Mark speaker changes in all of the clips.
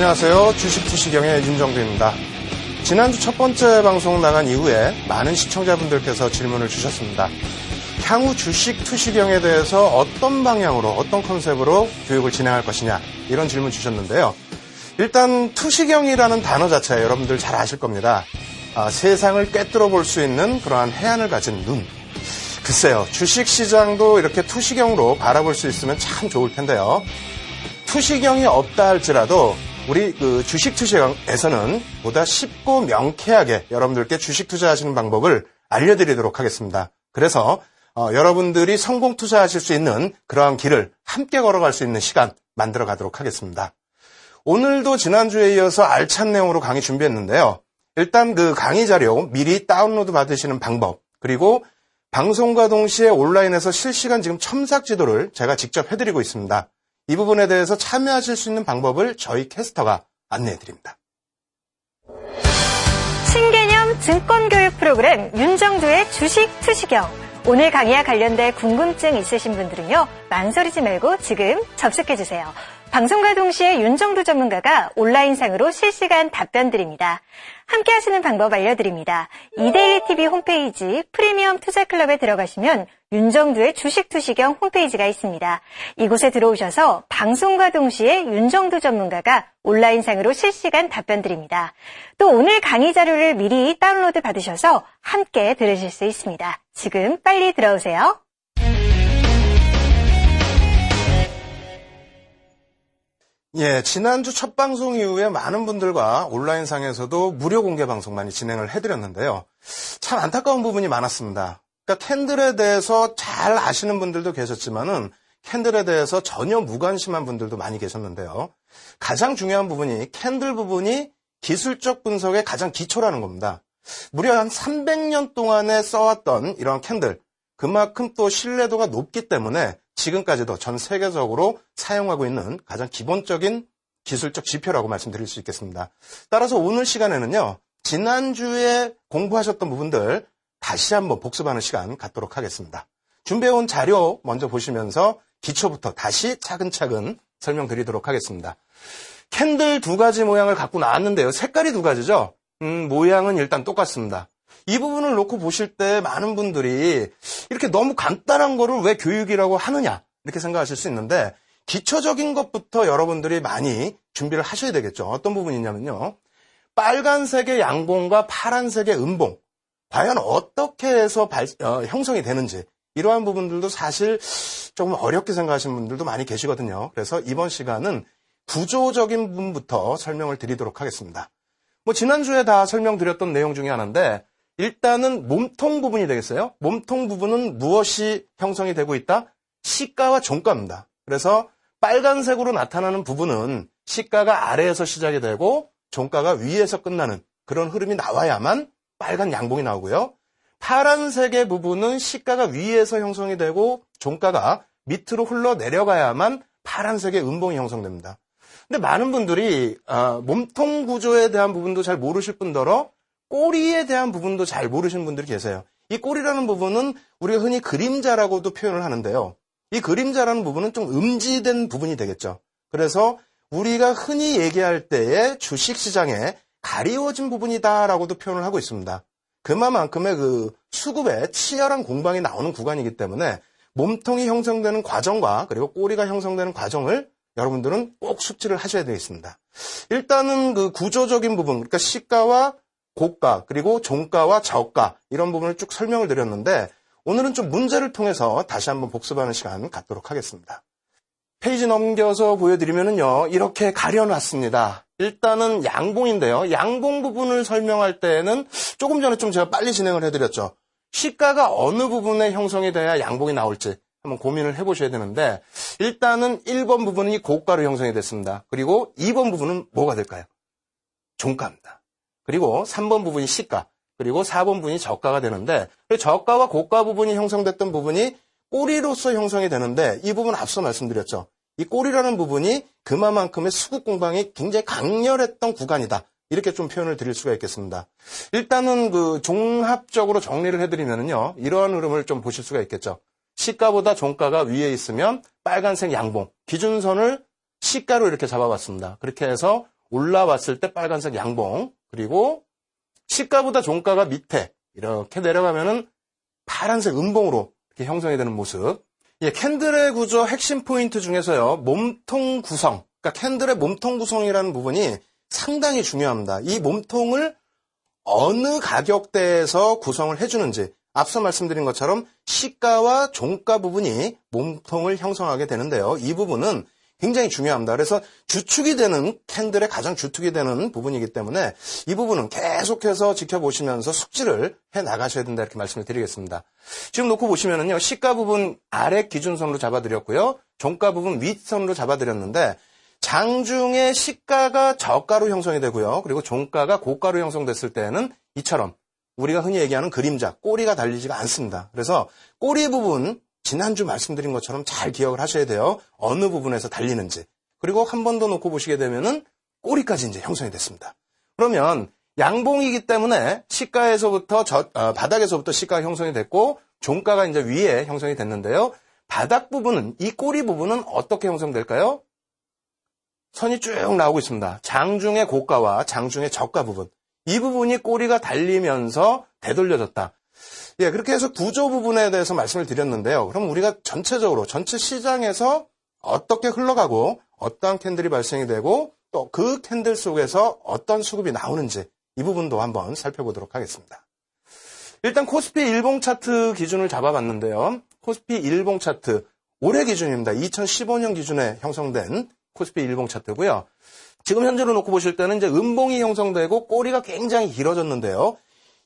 Speaker 1: 안녕하세요. 주식투시경의 윤정두입니다. 지난주 첫 번째 방송 나간 이후에 많은 시청자분들께서 질문을 주셨습니다. 향후 주식투시경에 대해서 어떤 방향으로, 어떤 컨셉으로 교육을 진행할 것이냐, 이런 질문 주셨는데요. 일단 투시경이라는 단어 자체 여러분들 잘 아실 겁니다. 세상을 꿰뚫어 볼 수 있는 그러한 해안을 가진 눈. 글쎄요, 주식시장도 이렇게 투시경으로 바라볼 수 있으면 참 좋을 텐데요. 투시경이 없다 할지라도 우리 주식 투시경에서는 보다 쉽고 명쾌하게 여러분들께 주식 투자하시는 방법을 알려드리도록 하겠습니다. 그래서 여러분들이 성공 투자하실 수 있는 그러한 길을 함께 걸어갈 수 있는 시간 만들어 가도록 하겠습니다. 오늘도 지난주에 이어서 알찬 내용으로 강의 준비했는데요. 일단 그 강의 자료 미리 다운로드 받으시는 방법, 그리고 방송과 동시에 온라인에서 실시간 지금 첨삭 지도를 제가 직접 해드리고 있습니다. 이 부분에 대해서 참여하실 수 있는 방법을 저희 캐스터가 안내해드립니다.
Speaker 2: 신개념 증권교육 프로그램 윤정두의 주식 투시경. 오늘 강의와 관련된 궁금증 있으신 분들은요, 망설이지 말고 지금 접속해주세요. 방송과 동시에 윤정두 전문가가 온라인상으로 실시간 답변 드립니다. 함께 하시는 방법 알려드립니다. 이데일리TV 홈페이지 프리미엄 투자클럽에 들어가시면 윤정두의 주식 투시경 홈페이지가 있습니다. 이곳에 들어오셔서 방송과 동시에 윤정두 전문가가 온라인상으로 실시간 답변 드립니다. 또 오늘 강의 자료를 미리 다운로드 받으셔서 함께 들으실 수 있습니다. 지금 빨리 들어오세요.
Speaker 1: 예, 지난주 첫 방송 이후에 많은 분들과 온라인상에서도 무료 공개 방송 많이 진행을 해드렸는데요. 참 안타까운 부분이 많았습니다. 그러니까 캔들에 대해서 잘 아시는 분들도 계셨지만은 캔들에 대해서 전혀 무관심한 분들도 많이 계셨는데요. 가장 중요한 부분이 캔들 부분이 기술적 분석의 가장 기초라는 겁니다. 무려 한 300년 동안에 써왔던 이런 캔들, 그만큼 또 신뢰도가 높기 때문에 지금까지도 전 세계적으로 사용하고 있는 가장 기본적인 기술적 지표라고 말씀드릴 수 있겠습니다. 따라서 오늘 시간에는요, 지난주에 공부하셨던 부분들 다시 한번 복습하는 시간 갖도록 하겠습니다. 준비해온 자료 먼저 보시면서 기초부터 다시 차근차근 설명드리도록 하겠습니다. 캔들 두 가지 모양을 갖고 나왔는데요. 색깔이 두 가지죠. 모양은 일단 똑같습니다. 이 부분을 놓고 보실 때 많은 분들이 이렇게 너무 간단한 거를 왜 교육이라고 하느냐, 이렇게 생각하실 수 있는데, 기초적인 것부터 여러분들이 많이 준비를 하셔야 되겠죠. 어떤 부분이냐면요, 빨간색의 양봉과 파란색의 음봉, 과연 어떻게 해서 형성이 되는지, 이러한 부분들도 사실 조금 어렵게 생각하시는 분들도 많이 계시거든요. 그래서 이번 시간은 구조적인 부분부터 설명을 드리도록 하겠습니다. 지난주에 다 설명드렸던 내용 중에 하나인데, 일단은 몸통 부분이 되겠어요. 몸통 부분은 무엇이 형성이 되고 있다? 시가와 종가입니다. 그래서 빨간색으로 나타나는 부분은 시가가 아래에서 시작이 되고 종가가 위에서 끝나는 그런 흐름이 나와야만 빨간 양봉이 나오고요. 파란색의 부분은 시가가 위에서 형성이 되고 종가가 밑으로 흘러내려가야만 파란색의 음봉이 형성됩니다. 근데 많은 분들이 몸통 구조에 대한 부분도 잘 모르실 뿐더러 꼬리에 대한 부분도 잘 모르시는 분들이 계세요. 이 꼬리라는 부분은 우리가 흔히 그림자라고도 표현을 하는데요. 이 그림자라는 부분은 좀 음지된 부분이 되겠죠. 그래서 우리가 흔히 얘기할 때의 주식시장에 가리워진 부분이다라고도 표현을 하고 있습니다. 그만큼의 그 수급에 치열한 공방이 나오는 구간이기 때문에 몸통이 형성되는 과정과 그리고 꼬리가 형성되는 과정을 여러분들은 꼭 숙지를 하셔야 되겠습니다. 일단은 그 구조적인 부분, 그러니까 시가와 고가, 그리고 종가와 저가, 이런 부분을 쭉 설명을 드렸는데, 오늘은 좀 문제를 통해서 다시 한번 복습하는 시간 갖도록 하겠습니다. 페이지 넘겨서 보여드리면요, 이렇게 가려놨습니다. 일단은 양봉인데요. 양봉 부분을 설명할 때에는 조금 전에 좀 제가 빨리 진행을 해드렸죠. 시가가 어느 부분에 형성이 돼야 양봉이 나올지 한번 고민을 해보셔야 되는데, 일단은 1번 부분이 고가로 형성이 됐습니다. 그리고 2번 부분은 뭐가 될까요? 종가입니다. 그리고 3번 부분이 시가, 그리고 4번 부분이 저가가 되는데, 저가와 고가 부분이 형성됐던 부분이 꼬리로서 형성이 되는데, 이 부분 앞서 말씀드렸죠. 이 꼬리라는 부분이 그만큼의 수급 공방이 굉장히 강렬했던 구간이다, 이렇게 좀 표현을 드릴 수가 있겠습니다. 일단은 그 종합적으로 정리를 해드리면요, 이러한 흐름을 좀 보실 수가 있겠죠. 시가보다 종가가 위에 있으면 빨간색 양봉, 기준선을 시가로 이렇게 잡아봤습니다. 그렇게 해서 올라왔을 때 빨간색 양봉, 그리고 시가보다 종가가 밑에 이렇게 내려가면은 파란색 음봉으로 이렇게 형성이 되는 모습. 예, 캔들의 구조 핵심 포인트 중에서요, 몸통 구성, 그러니까 캔들의 몸통 구성이라는 부분이 상당히 중요합니다. 이 몸통을 어느 가격대에서 구성을 해주는지, 앞서 말씀드린 것처럼 시가와 종가 부분이 몸통을 형성하게 되는데요. 이 부분은 굉장히 중요합니다. 그래서 주축이 되는, 캔들의 가장 주축이 되는 부분이기 때문에 이 부분은 계속해서 지켜보시면서 숙지를 해 나가셔야 된다, 이렇게 말씀을 드리겠습니다. 지금 놓고 보시면은요, 시가 부분 아래 기준선으로 잡아드렸고요, 종가 부분 윗선으로 잡아드렸는데, 장중에 시가가 저가로 형성이 되고요, 그리고 종가가 고가로 형성됐을 때는 이처럼 우리가 흔히 얘기하는 그림자, 꼬리가 달리지가 않습니다. 그래서 꼬리 부분, 지난주 말씀드린 것처럼 잘 기억을 하셔야 돼요. 어느 부분에서 달리는지. 그리고 한 번 더 놓고 보시게 되면은 꼬리까지 이제 형성이 됐습니다. 그러면 양봉이기 때문에 시가에서부터 바닥에서부터 시가가 형성이 됐고, 종가가 이제 위에 형성이 됐는데요. 바닥 부분은, 이 꼬리 부분은 어떻게 형성될까요? 선이 쭉 나오고 있습니다. 장중의 고가와 장중의 저가 부분. 이 부분이 꼬리가 달리면서 되돌려졌다. 예, 그렇게 해서 구조 부분에 대해서 말씀을 드렸는데요. 그럼 우리가 전체적으로, 전체 시장에서 어떻게 흘러가고, 어떠한 캔들이 발생이 되고, 또 그 캔들 속에서 어떤 수급이 나오는지, 이 부분도 한번 살펴보도록 하겠습니다. 일단 코스피 일봉 차트 기준을 잡아봤는데요. 코스피 일봉 차트, 올해 기준입니다. 2015년 기준에 형성된 코스피 일봉 차트고요. 지금 현재로 놓고 보실 때는 이제 음봉이 형성되고 꼬리가 굉장히 길어졌는데요.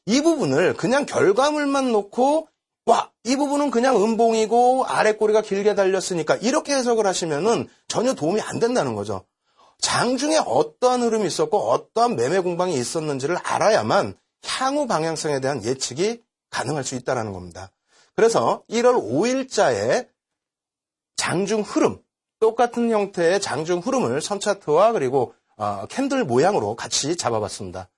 Speaker 1: 이 부분을 그냥 결과물만 놓고, 와, 이 부분은 그냥 음봉이고 아래 꼬리가 길게 달렸으니까 이렇게 해석을 하시면은 전혀 도움이 안 된다는 거죠. 장중에 어떠한 흐름이 있었고 어떠한 매매 공방이 있었는지를 알아야만 향후 방향성에 대한 예측이 가능할 수 있다는 겁니다. 그래서 1월 5일자에 장중 흐름, 똑같은 형태의 장중 흐름을 선차트와 그리고 캔들 모양으로 같이 잡아봤습니다.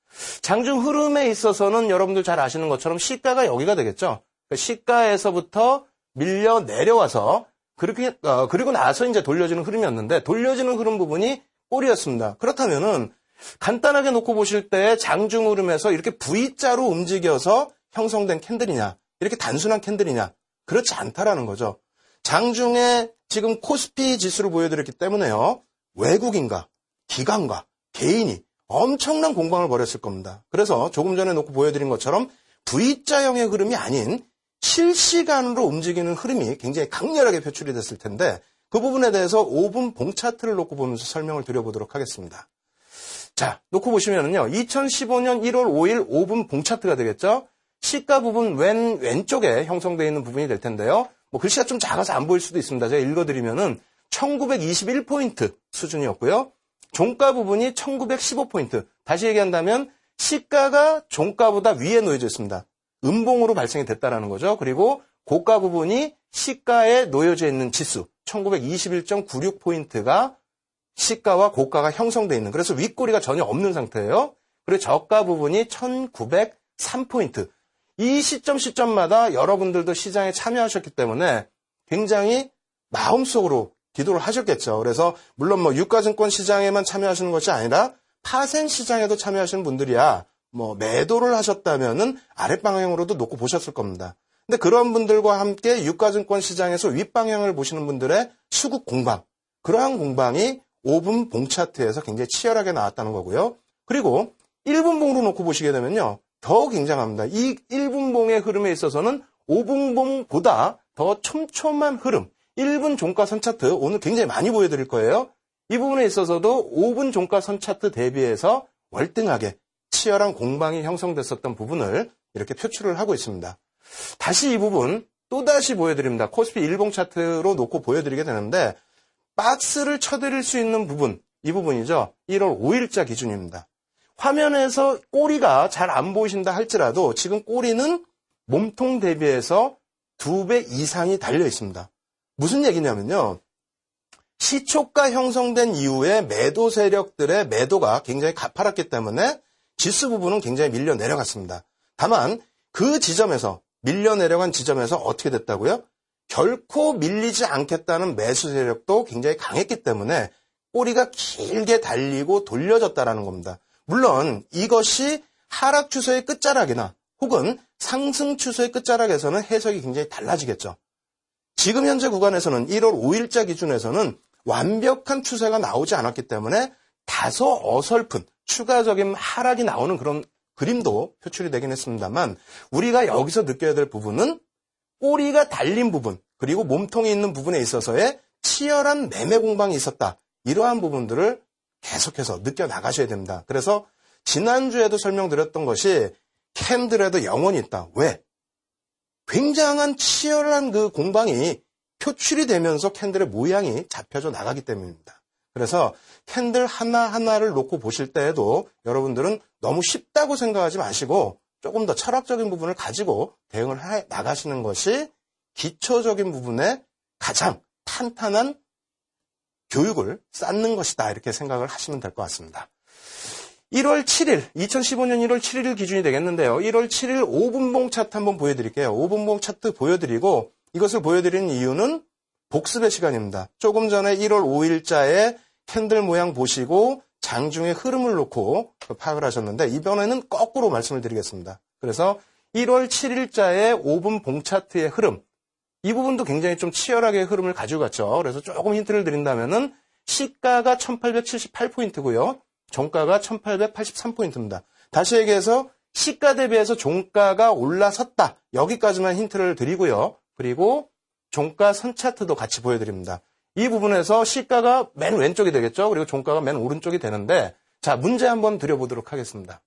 Speaker 1: 장중 흐름에 있어서는 여러분들 잘 아시는 것처럼 시가가 여기가 되겠죠. 시가에서부터 밀려 내려와서 그리고 나서 이제 돌려지는 흐름이었는데, 돌려지는 흐름 부분이 꼬리였습니다. 그렇다면은 간단하게 놓고 보실 때 장중 흐름에서 이렇게 V자로 움직여서 형성된 캔들이냐, 이렇게 단순한 캔들이냐, 그렇지 않다라는 거죠. 장중에 지금 코스피 지수를 보여드렸기 때문에요, 외국인과 기관과 개인이 엄청난 공방을 벌였을 겁니다. 그래서 조금 전에 놓고 보여드린 것처럼 V자형의 흐름이 아닌 실시간으로 움직이는 흐름이 굉장히 강렬하게 표출이 됐을 텐데, 그 부분에 대해서 5분 봉 차트를 놓고 보면서 설명을 드려보도록 하겠습니다. 자, 놓고 보시면은요, 2015년 1월 5일 5분 봉 차트가 되겠죠? 시가 부분 왼쪽에 형성되어 있는 부분이 될 텐데요. 뭐 글씨가 좀 작아서 안 보일 수도 있습니다. 제가 읽어드리면은 1921포인트 수준이었고요. 종가 부분이 1915포인트. 다시 얘기한다면 시가가 종가보다 위에 놓여져 있습니다. 음봉으로 발생이 됐다라는 거죠. 그리고 고가 부분이 시가에 놓여져 있는 지수 1921.96포인트가 시가와 고가가 형성되어 있는, 그래서 윗꼬리가 전혀 없는 상태예요. 그리고 저가 부분이 1903포인트. 이 시점마다 여러분들도 시장에 참여하셨기 때문에 굉장히 마음속으로 기도를 하셨겠죠. 그래서 물론 뭐 유가증권 시장에만 참여하시는 것이 아니라 파생 시장에도 참여하시는 분들이야 뭐 매도를 하셨다면은 아랫방향으로도 놓고 보셨을 겁니다. 근데 그런 분들과 함께 유가증권 시장에서 윗방향을 보시는 분들의 수급 공방, 그러한 공방이 5분 봉 차트에서 굉장히 치열하게 나왔다는 거고요. 그리고 1분 봉으로 놓고 보시게 되면요, 더 굉장합니다. 이 1분 봉의 흐름에 있어서는 5분 봉보다 더 촘촘한 흐름, 1분 종가 선차트 오늘 굉장히 많이 보여드릴 거예요. 이 부분에 있어서도 5분 종가 선차트 대비해서 월등하게 치열한 공방이 형성됐었던 부분을 이렇게 표출을 하고 있습니다. 다시 이 부분 또다시 보여드립니다. 코스피 일봉 차트로 놓고 보여드리게 되는데, 박스를 쳐드릴 수 있는 부분, 이 부분이죠. 1월 5일자 기준입니다. 화면에서 꼬리가 잘 안 보이신다 할지라도 지금 꼬리는 몸통 대비해서 2배 이상이 달려 있습니다. 무슨 얘기냐면요, 시초가 형성된 이후에 매도 세력들의 매도가 굉장히 가파랐기 때문에 지수 부분은 굉장히 밀려 내려갔습니다. 다만 그 지점에서, 밀려 내려간 지점에서 어떻게 됐다고요? 결코 밀리지 않겠다는 매수 세력도 굉장히 강했기 때문에 꼬리가 길게 달리고 돌려졌다라는 겁니다. 물론 이것이 하락 추세의 끝자락이나 혹은 상승 추세의 끝자락에서는 해석이 굉장히 달라지겠죠. 지금 현재 구간에서는 1월 5일자 기준에서는 완벽한 추세가 나오지 않았기 때문에 다소 어설픈 추가적인 하락이 나오는 그런 그림도 표출이 되긴 했습니다만 우리가 여기서 느껴야 될 부분은 꼬리가 달린 부분 그리고 몸통이 있는 부분에 있어서의 치열한 매매 공방이 있었다. 이러한 부분들을 계속해서 느껴나가셔야 됩니다. 그래서 지난주에도 설명드렸던 것이 캔들에도 영혼이 있다. 왜? 굉장한 치열한 그 공방이 표출이 되면서 캔들의 모양이 잡혀져 나가기 때문입니다. 그래서 캔들 하나하나를 놓고 보실 때에도 여러분들은 너무 쉽다고 생각하지 마시고 조금 더 철학적인 부분을 가지고 대응을 해 나가시는 것이 기초적인 부분에 가장 탄탄한 교육을 쌓는 것이다. 이렇게 생각을 하시면 될 것 같습니다. 1월 7일, 2015년 1월 7일 기준이 되겠는데요. 1월 7일 5분봉 차트 한번 보여드릴게요. 5분봉 차트 보여드리고 이것을 보여드리는 이유는 복습의 시간입니다. 조금 전에 1월 5일자의 캔들 모양 보시고 장중의 흐름을 놓고 파악을 하셨는데 이번에는 거꾸로 말씀을 드리겠습니다. 그래서 1월 7일자의 5분 봉 차트의 흐름, 이 부분도 굉장히 좀 치열하게 흐름을 가지고 갔죠. 그래서 조금 힌트를 드린다면은 시가가 1878포인트고요. 종가가 1883포인트입니다. 다시 얘기해서 시가 대비해서 종가가 올라섰다. 여기까지만 힌트를 드리고요. 그리고 종가 선 차트도 같이 보여드립니다. 이 부분에서 시가가 맨 왼쪽이 되겠죠. 그리고 종가가 맨 오른쪽이 되는데 자, 문제 한번 드려보도록 하겠습니다.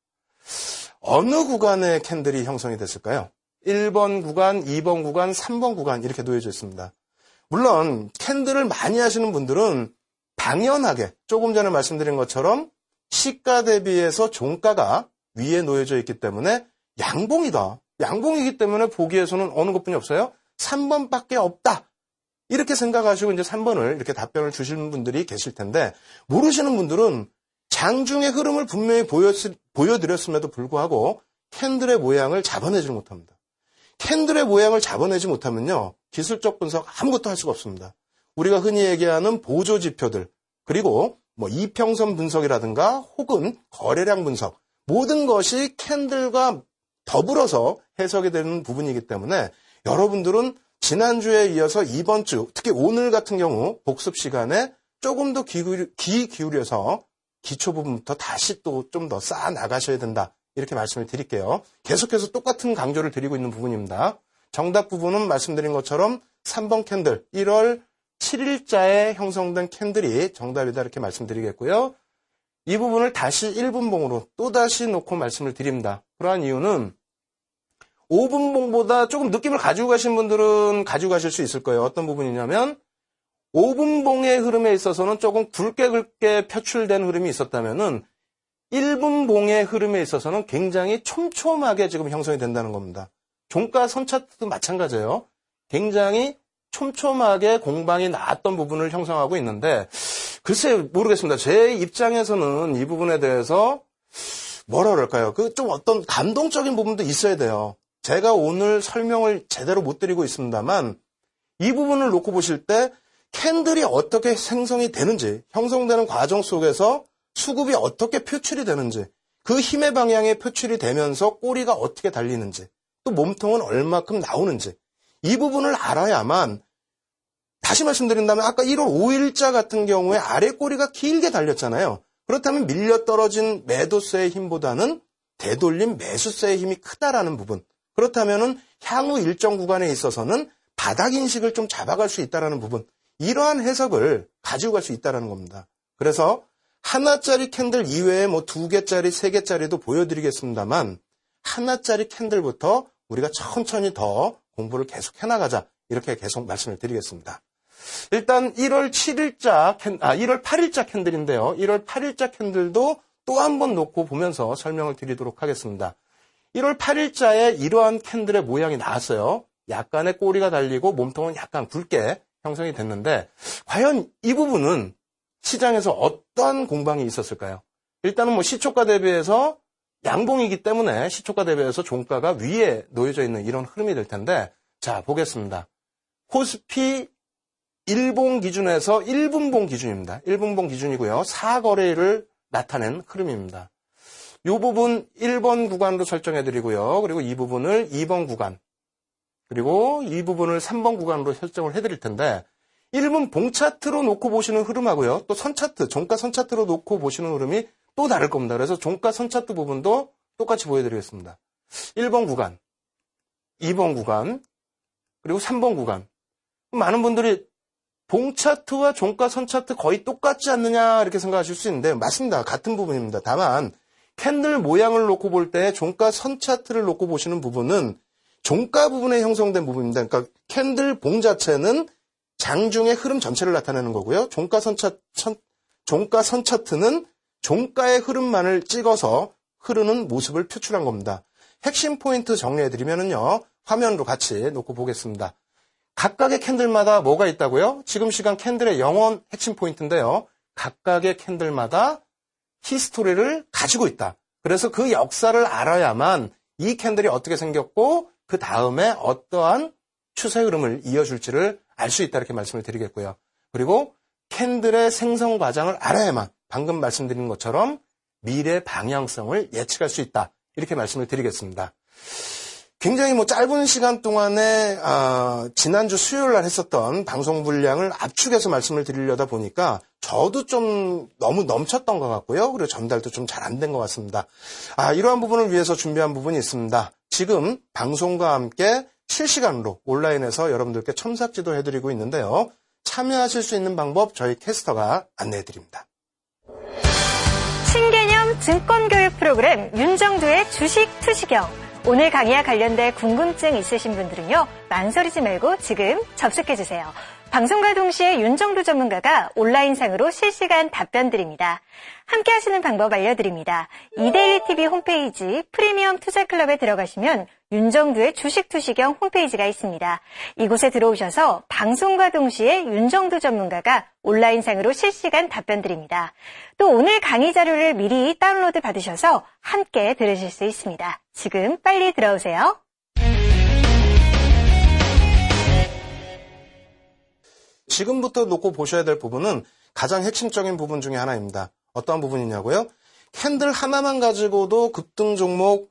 Speaker 1: 어느 구간에 캔들이 형성이 됐을까요? 1번 구간, 2번 구간, 3번 구간 이렇게 놓여져 있습니다. 물론 캔들을 많이 하시는 분들은 당연하게 조금 전에 말씀드린 것처럼 시가 대비해서 종가가 위에 놓여져 있기 때문에 양봉이다. 양봉이기 때문에 보기에서는 어느 것뿐이 없어요? 3번밖에 없다. 이렇게 생각하시고 이제 3번을 이렇게 답변을 주시는 분들이 계실 텐데 모르시는 분들은 장중의 흐름을 분명히 보여드렸음에도 불구하고 캔들의 모양을 잡아내지 못합니다. 캔들의 모양을 잡아내지 못하면요. 기술적 분석 아무것도 할 수가 없습니다. 우리가 흔히 얘기하는 보조 지표들 그리고 뭐 이평선 분석이라든가 혹은 거래량 분석 모든 것이 캔들과 더불어서 해석이 되는 부분이기 때문에 여러분들은 지난주에 이어서 이번 주 특히 오늘 같은 경우 복습 시간에 조금 더 귀 기울여서 기초 부분부터 다시 또 좀 더 쌓아 나가셔야 된다. 이렇게 말씀을 드릴게요. 계속해서 똑같은 강조를 드리고 있는 부분입니다. 정답 부분은 말씀드린 것처럼 3번 캔들 1월 7일자에 형성된 캔들이 정답이다 이렇게 말씀드리겠고요. 이 부분을 다시 1분봉으로 또다시 놓고 말씀을 드립니다. 그러한 이유는 5분봉보다 조금 느낌을 가지고 가신 분들은 가지고 가실 수 있을 거예요. 어떤 부분이냐면 5분봉의 흐름에 있어서는 조금 굵게 표출된 흐름이 있었다면은 1분봉의 흐름에 있어서는 굉장히 촘촘하게 지금 형성이 된다는 겁니다. 종가 선 차트도 마찬가지예요. 굉장히 촘촘하게 공방이 나왔던 부분을 형성하고 있는데 글쎄 모르겠습니다. 제 입장에서는 이 부분에 대해서 뭐라 그럴까요? 그 좀 어떤 감동적인 부분도 있어야 돼요. 제가 오늘 설명을 제대로 못 드리고 있습니다만 이 부분을 놓고 보실 때 캔들이 어떻게 생성이 되는지 형성되는 과정 속에서 수급이 어떻게 표출이 되는지 그 힘의 방향에 표출이 되면서 꼬리가 어떻게 달리는지 또 몸통은 얼마큼 나오는지 이 부분을 알아야만 다시 말씀드린다면 아까 1월 5일자 같은 경우에 아래 꼬리가 길게 달렸잖아요. 그렇다면 밀려 떨어진 매도세의 힘보다는 되돌림 매수세의 힘이 크다라는 부분. 그렇다면은 향후 일정 구간에 있어서는 바닥 인식을 좀 잡아갈 수 있다라는 부분. 이러한 해석을 가지고 갈 수 있다라는 겁니다. 그래서 하나짜리 캔들 이외에 뭐 2개짜리, 3개짜리도 보여드리겠습니다만 하나짜리 캔들부터 우리가 천천히 더 공부를 계속 해나가자. 이렇게 계속 말씀을 드리겠습니다. 일단 1월 8일자 캔들인데요. 1월 8일자 캔들도 또 한 번 놓고 보면서 설명을 드리도록 하겠습니다. 1월 8일자에 이러한 캔들의 모양이 나왔어요. 약간의 꼬리가 달리고 몸통은 약간 굵게 형성이 됐는데 과연 이 부분은 시장에서 어떤 공방이 있었을까요? 일단은 뭐 시초가 대비해서 양봉이기 때문에 시초가 대비해서 종가가 위에 놓여져 있는 이런 흐름이 될 텐데 자 보겠습니다. 코스피 일봉 기준에서 1분봉 기준입니다. 1분봉 기준이고요. 사거리를 나타낸 흐름입니다. 이 부분 1번 구간으로 설정해드리고요. 그리고 이 부분을 2번 구간, 그리고 이 부분을 3번 구간으로 설정을 해드릴 텐데 1분 봉 차트로 놓고 보시는 흐름하고요. 또 선 차트, 종가 선 차트로 놓고 보시는 흐름이 또 다를 겁니다. 그래서 종가 선 차트 부분도 똑같이 보여드리겠습니다. 1번 구간, 2번 구간, 그리고 3번 구간. 많은 분들이 봉 차트와 종가 선 차트 거의 똑같지 않느냐 이렇게 생각하실 수 있는데 맞습니다. 같은 부분입니다. 다만 캔들 모양을 놓고 볼 때 종가 선 차트를 놓고 보시는 부분은 종가 부분에 형성된 부분입니다. 그러니까 캔들 봉 자체는 장중의 흐름 전체를 나타내는 거고요. 종가 선 차트는 종가의 흐름만을 찍어서 흐르는 모습을 표출한 겁니다. 핵심 포인트 정리해드리면요. 화면으로 같이 놓고 보겠습니다. 각각의 캔들마다 뭐가 있다고요? 지금 시간 캔들의 영원 핵심 포인트인데요. 각각의 캔들마다 히스토리를 가지고 있다. 그래서 그 역사를 알아야만 이 캔들이 어떻게 생겼고 그 다음에 어떠한 추세 흐름을 이어줄지를 알 수 있다 이렇게 말씀을 드리겠고요. 그리고 캔들의 생성 과정을 알아야만 방금 말씀드린 것처럼 미래 방향성을 예측할 수 있다 이렇게 말씀을 드리겠습니다. 굉장히 짧은 시간 동안에 지난주 수요일 날 했었던 방송 분량을 압축해서 말씀을 드리려다 보니까 저도 좀 너무 넘쳤던 것 같고요. 그리고 전달도 좀 잘 안 된 것 같습니다. 이러한 부분을 위해서 준비한 부분이 있습니다. 지금 방송과 함께 실시간으로 온라인에서 여러분들께 첨삭지도 해드리고 있는데요. 참여하실 수 있는 방법 저희 캐스터가 안내해드립니다.
Speaker 2: 신개념 증권교육 프로그램 윤정두의 주식 투시경. 오늘 강의와 관련된 궁금증 있으신 분들은요. 망설이지 말고 지금 접속해주세요. 방송과 동시에 윤정두 전문가가 온라인상으로 실시간 답변 드립니다. 함께 하시는 방법 알려드립니다. 이데일리TV 홈페이지 프리미엄 투자클럽에 들어가시면 윤정두의 주식 투시경 홈페이지가 있습니다. 이곳에 들어오셔서 방송과 동시에 윤정두 전문가가 온라인상으로 실시간 답변 드립니다. 또 오늘 강의 자료를 미리 다운로드 받으셔서 함께 들으실 수 있습니다. 지금 빨리 들어오세요.
Speaker 1: 지금부터 놓고 보셔야 될 부분은 가장 핵심적인 부분 중에 하나입니다. 어떤 부분이냐고요? 캔들 하나만 가지고도 급등 종목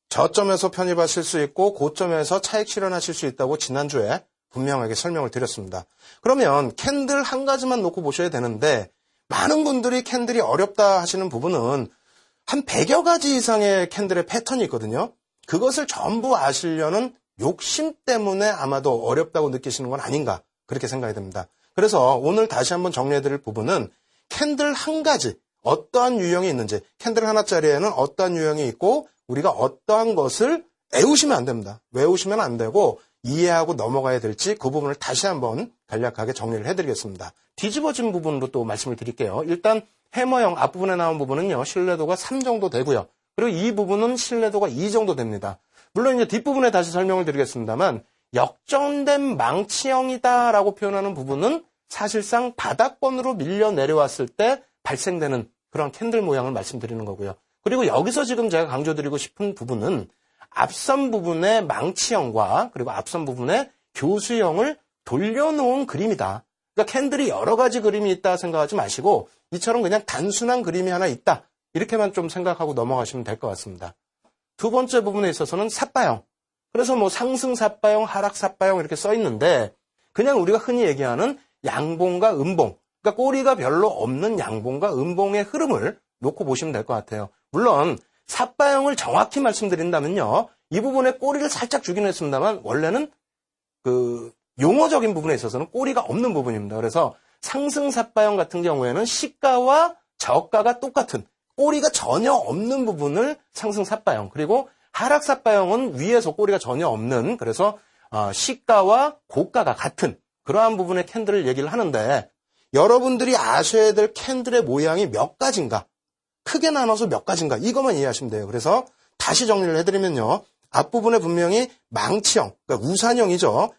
Speaker 1: 저점에서 편입하실 수 있고 고점에서 차익 실현하실 수 있다고 지난주에 분명하게 설명을 드렸습니다. 그러면 캔들 한 가지만 놓고 보셔야 되는데 많은 분들이 캔들이 어렵다 하시는 부분은 한 100여 가지 이상의 캔들의 패턴이 있거든요. 그것을 전부 아시려는 욕심 때문에 아마도 어렵다고 느끼시는 건 아닌가 그렇게 생각이 됩니다. 그래서 오늘 다시 한번 정리해드릴 부분은 캔들 한 가지 어떠한 유형이 있는지 캔들 하나짜리에는 어떠한 유형이 있고 우리가 어떠한 것을 외우시면 안 됩니다. 외우시면 안 되고 이해하고 넘어가야 될지 그 부분을 다시 한번 간략하게 정리를 해드리겠습니다. 뒤집어진 부분으로 또 말씀을 드릴게요. 일단 해머형 앞부분에 나온 부분은요. 신뢰도가 3 정도 되고요. 그리고 이 부분은 신뢰도가 2 정도 됩니다. 물론 이제 뒷부분에 다시 설명을 드리겠습니다만 역전된 망치형이다라고 표현하는 부분은 사실상 바닥권으로 밀려 내려왔을 때 발생되는 그런 캔들 모양을 말씀드리는 거고요. 그리고 여기서 지금 제가 강조드리고 싶은 부분은 앞선 부분의 망치형과 그리고 앞선 부분의 교수형을 돌려놓은 그림이다. 그러니까 캔들이 여러 가지 그림이 있다 생각하지 마시고 이처럼 그냥 단순한 그림이 하나 있다. 이렇게만 좀 생각하고 넘어가시면 될 것 같습니다. 두 번째 부분에 있어서는 삿바형. 그래서 상승 삿바형, 하락 삿바형 이렇게 써 있는데 그냥 우리가 흔히 얘기하는 양봉과 음봉, 그러니까 꼬리가 별로 없는 양봉과 음봉의 흐름을 놓고 보시면 될 것 같아요. 물론 삿바형을 정확히 말씀드린다면요. 이 부분에 꼬리를 살짝 주긴 했습니다만 원래는 그 용어적인 부분에 있어서는 꼬리가 없는 부분입니다. 그래서 상승 삿바형 같은 경우에는 시가와 저가가 똑같은 꼬리가 전혀 없는 부분을 상승 삿바형, 그리고 하락 삿바형은 위에서 꼬리가 전혀 없는, 그래서 시가와 고가가 같은 그러한 부분의 캔들을 얘기를 하는데 여러분들이 아셔야 될 캔들의 모양이 몇 가지인가, 크게 나눠서 몇 가지인가, 이것만 이해하시면 돼요. 그래서 다시 정리를 해드리면요. 앞부분에 분명히 망치형, 그러니까 우산형이죠.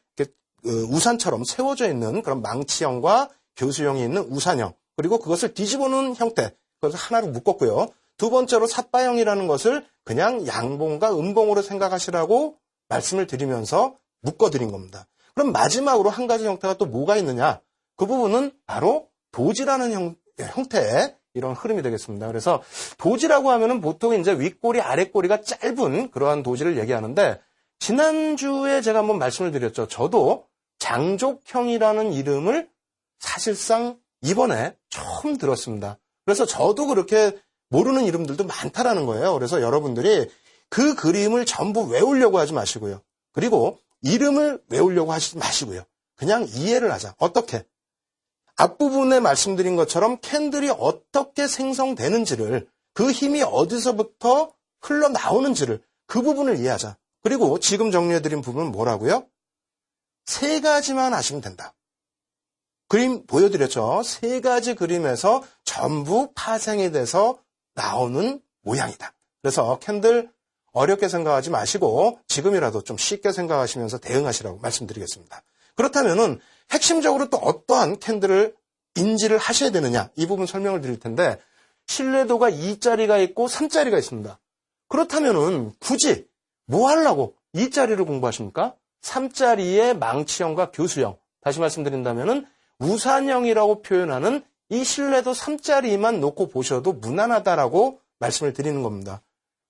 Speaker 1: 우산처럼 세워져 있는 그런 망치형과 교수형이 있는 우산형, 그리고 그것을 뒤집어놓은 형태, 그것을 하나로 묶었고요. 두 번째로 삿바형이라는 것을 그냥 양봉과 음봉으로 생각하시라고 말씀을 드리면서 묶어드린 겁니다. 그럼 마지막으로 한 가지 형태가 또 뭐가 있느냐? 그 부분은 바로 도지라는 형태의 이런 흐름이 되겠습니다. 그래서 도지라고 하면은 보통 이제 윗꼬리, 아랫꼬리가 짧은 그러한 도지를 얘기하는데, 지난주에 제가 한번 말씀을 드렸죠. 저도 장족형이라는 이름을 사실상 이번에 처음 들었습니다. 그래서 저도 그렇게 모르는 이름들도 많다라는 거예요. 그래서 여러분들이 그 그림을 전부 외우려고 하지 마시고요. 그리고 이름을 외우려고 하지 마시고요. 그냥 이해를 하자. 어떻게? 앞부분에 말씀드린 것처럼 캔들이 어떻게 생성되는지를, 그 힘이 어디서부터 흘러나오는지를, 그 부분을 이해하자. 그리고 지금 정리해드린 부분은 뭐라고요? 3가지만 아시면 된다. 그림 보여드렸죠? 3가지 그림에서 전부 파생이 돼서 나오는 모양이다. 그래서 캔들 어렵게 생각하지 마시고 지금이라도 좀 쉽게 생각하시면서 대응하시라고 말씀드리겠습니다. 그렇다면은 핵심적으로 또 어떠한 캔들을 인지를 하셔야 되느냐, 이 부분 설명을 드릴 텐데, 신뢰도가 2짜리가 있고 3짜리가 있습니다. 그렇다면은 굳이 뭐 하려고 2짜리를 공부하십니까? 3짜리의 망치형과 교수형, 다시 말씀드린다면은 우산형이라고 표현하는 이 신뢰도 3짜리만 놓고 보셔도 무난하다라고 말씀을 드리는 겁니다.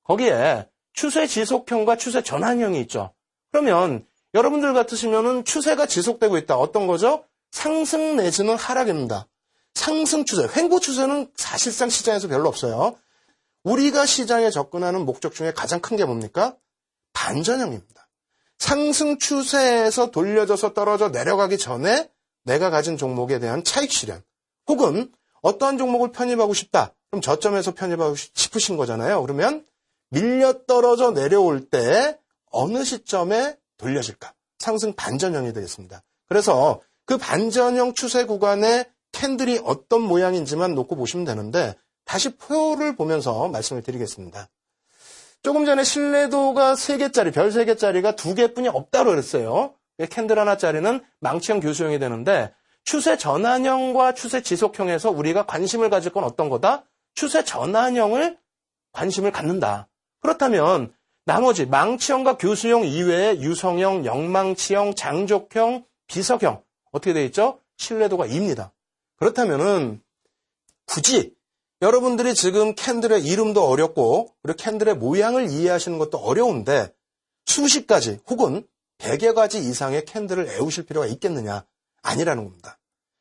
Speaker 1: 거기에 추세 지속형과 추세 전환형이 있죠. 그러면 여러분들 같으시면은 추세가 지속되고 있다. 어떤 거죠? 상승 내지는 하락입니다. 상승 추세, 횡보 추세는 사실상 시장에서 별로 없어요. 우리가 시장에 접근하는 목적 중에 가장 큰 게 뭡니까? 반전형입니다. 상승 추세에서 돌려져서 떨어져 내려가기 전에 내가 가진 종목에 대한 차익 실현, 혹은 어떠한 종목을 편입하고 싶다. 그럼 저점에서 편입하고 싶으신 거잖아요. 그러면 밀려 떨어져 내려올 때 어느 시점에 돌려질까? 상승 반전형이 되겠습니다. 그래서 그 반전형 추세 구간에 캔들이 어떤 모양인지만 놓고 보시면 되는데, 다시 표를 보면서 말씀을 드리겠습니다. 조금 전에 신뢰도가 3개짜리, 별 3개짜리가 2개뿐이 없다고 그랬어요. 캔들 하나짜리는 망치형 교수형이 되는데, 추세 전환형과 추세 지속형에서 우리가 관심을 가질 건 어떤 거다? 추세 전환형을 관심을 갖는다. 그렇다면 나머지 망치형과 교수형 이외에 유성형, 영망치형, 장족형, 비석형 어떻게 되어 있죠? 신뢰도가 2입니다. 그렇다면은 굳이 여러분들이 지금 캔들의 이름도 어렵고 그리고 캔들의 모양을 이해하시는 것도 어려운데 수십 가지 혹은 100여 가지 이상의 캔들을 외우실 필요가 있겠느냐? 아니라는 겁니다.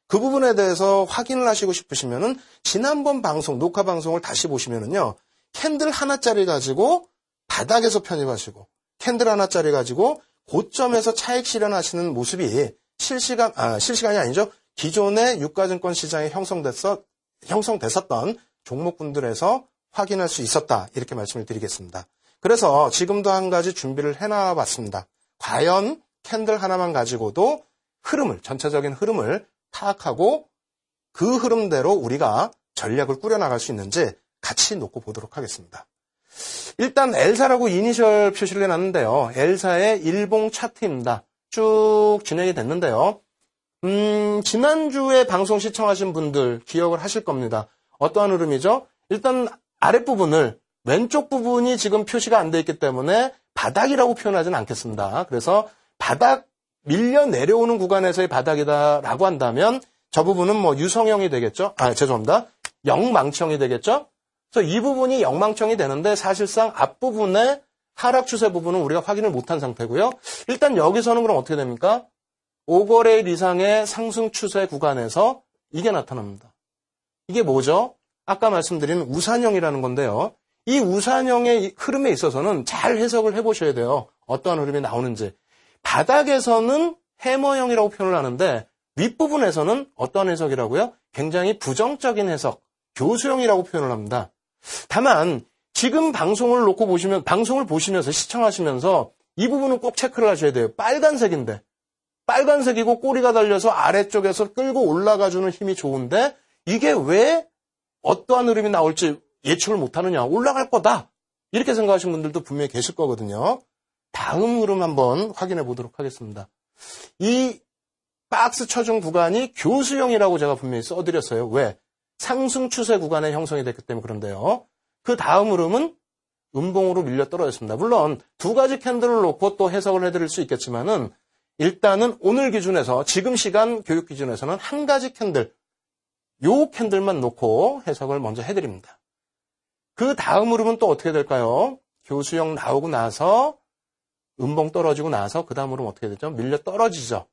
Speaker 1: 그 부분에 대해서 확인을 하시고 싶으시면은 지난번 방송, 녹화 방송을 다시 보시면은요, 캔들 하나짜리 가지고 바닥에서 편입하시고 캔들 하나짜리 가지고 고점에서 차익 실현하시는 모습이 실시간이 아니죠. 기존의 유가증권 시장에 형성됐었던 종목군들에서 확인할 수 있었다. 이렇게 말씀을 드리겠습니다. 그래서 지금도 한 가지 준비를 해놔 봤습니다. 과연 캔들 하나만 가지고도 전체적인 흐름을 파악하고 그 흐름대로 우리가 전략을 꾸려나갈 수 있는지 같이 놓고 보도록 하겠습니다. 일단 엘사라고 이니셜 표시를 해놨는데요. 엘사의 일봉 차트입니다. 쭉 진행이 됐는데요. 지난주에 방송 시청하신 분들 기억을 하실 겁니다. 어떠한 흐름이죠? 일단 아랫부분을, 왼쪽 부분이 지금 표시가 안 돼 있기 때문에 바닥이라고 표현하지는 않겠습니다. 그래서 바닥, 밀려 내려오는 구간에서의 바닥이다라고 한다면 저 부분은 뭐 유성형이 되겠죠? 영망청이 되겠죠? 그래서 이 부분이 영망청이 되는데 사실상 앞부분의 하락 추세 부분은 우리가 확인을 못한 상태고요. 일단 여기서는 그럼 어떻게 됩니까? 5거래일 이상의 상승 추세 구간에서 이게 나타납니다. 이게 뭐죠? 아까 말씀드린 우산형이라는 건데요. 이 우산형의 흐름에 있어서는 잘 해석을 해보셔야 돼요. 어떠한 흐름이 나오는지. 바닥에서는 해머형이라고 표현을 하는데 윗부분에서는 어떤 해석이라고요? 굉장히 부정적인 해석, 교수형이라고 표현을 합니다. 다만 지금 방송을 보시면서 시청하시면서 이 부분은 꼭 체크를 하셔야 돼요. 빨간색이고 꼬리가 달려서 아래쪽에서 끌고 올라가주는 힘이 좋은데 이게 왜 어떠한 흐름이 나올지 예측을 못하느냐. 올라갈 거다. 이렇게 생각하시는 분들도 분명히 계실 거거든요. 다음 흐름 한번 확인해 보도록 하겠습니다. 이 박스 쳐준 구간이 교수형이라고 제가 분명히 써드렸어요. 왜? 상승 추세 구간에 형성이 됐기 때문에 그런데요. 그 다음 흐름은 음봉으로 밀려 떨어졌습니다. 물론 두 가지 캔들을 놓고 또 해석을 해드릴 수 있겠지만은 일단은 오늘 기준에서 지금 시간 교육 기준에서는 한 가지 캔들, 요 캔들만 놓고 해석을 먼저 해드립니다. 그 다음 흐름은 또 어떻게 될까요? 교수형 나오고 나서 음봉 떨어지고 나서 그 다음 흐름 어떻게 되죠? 밀려 떨어지죠.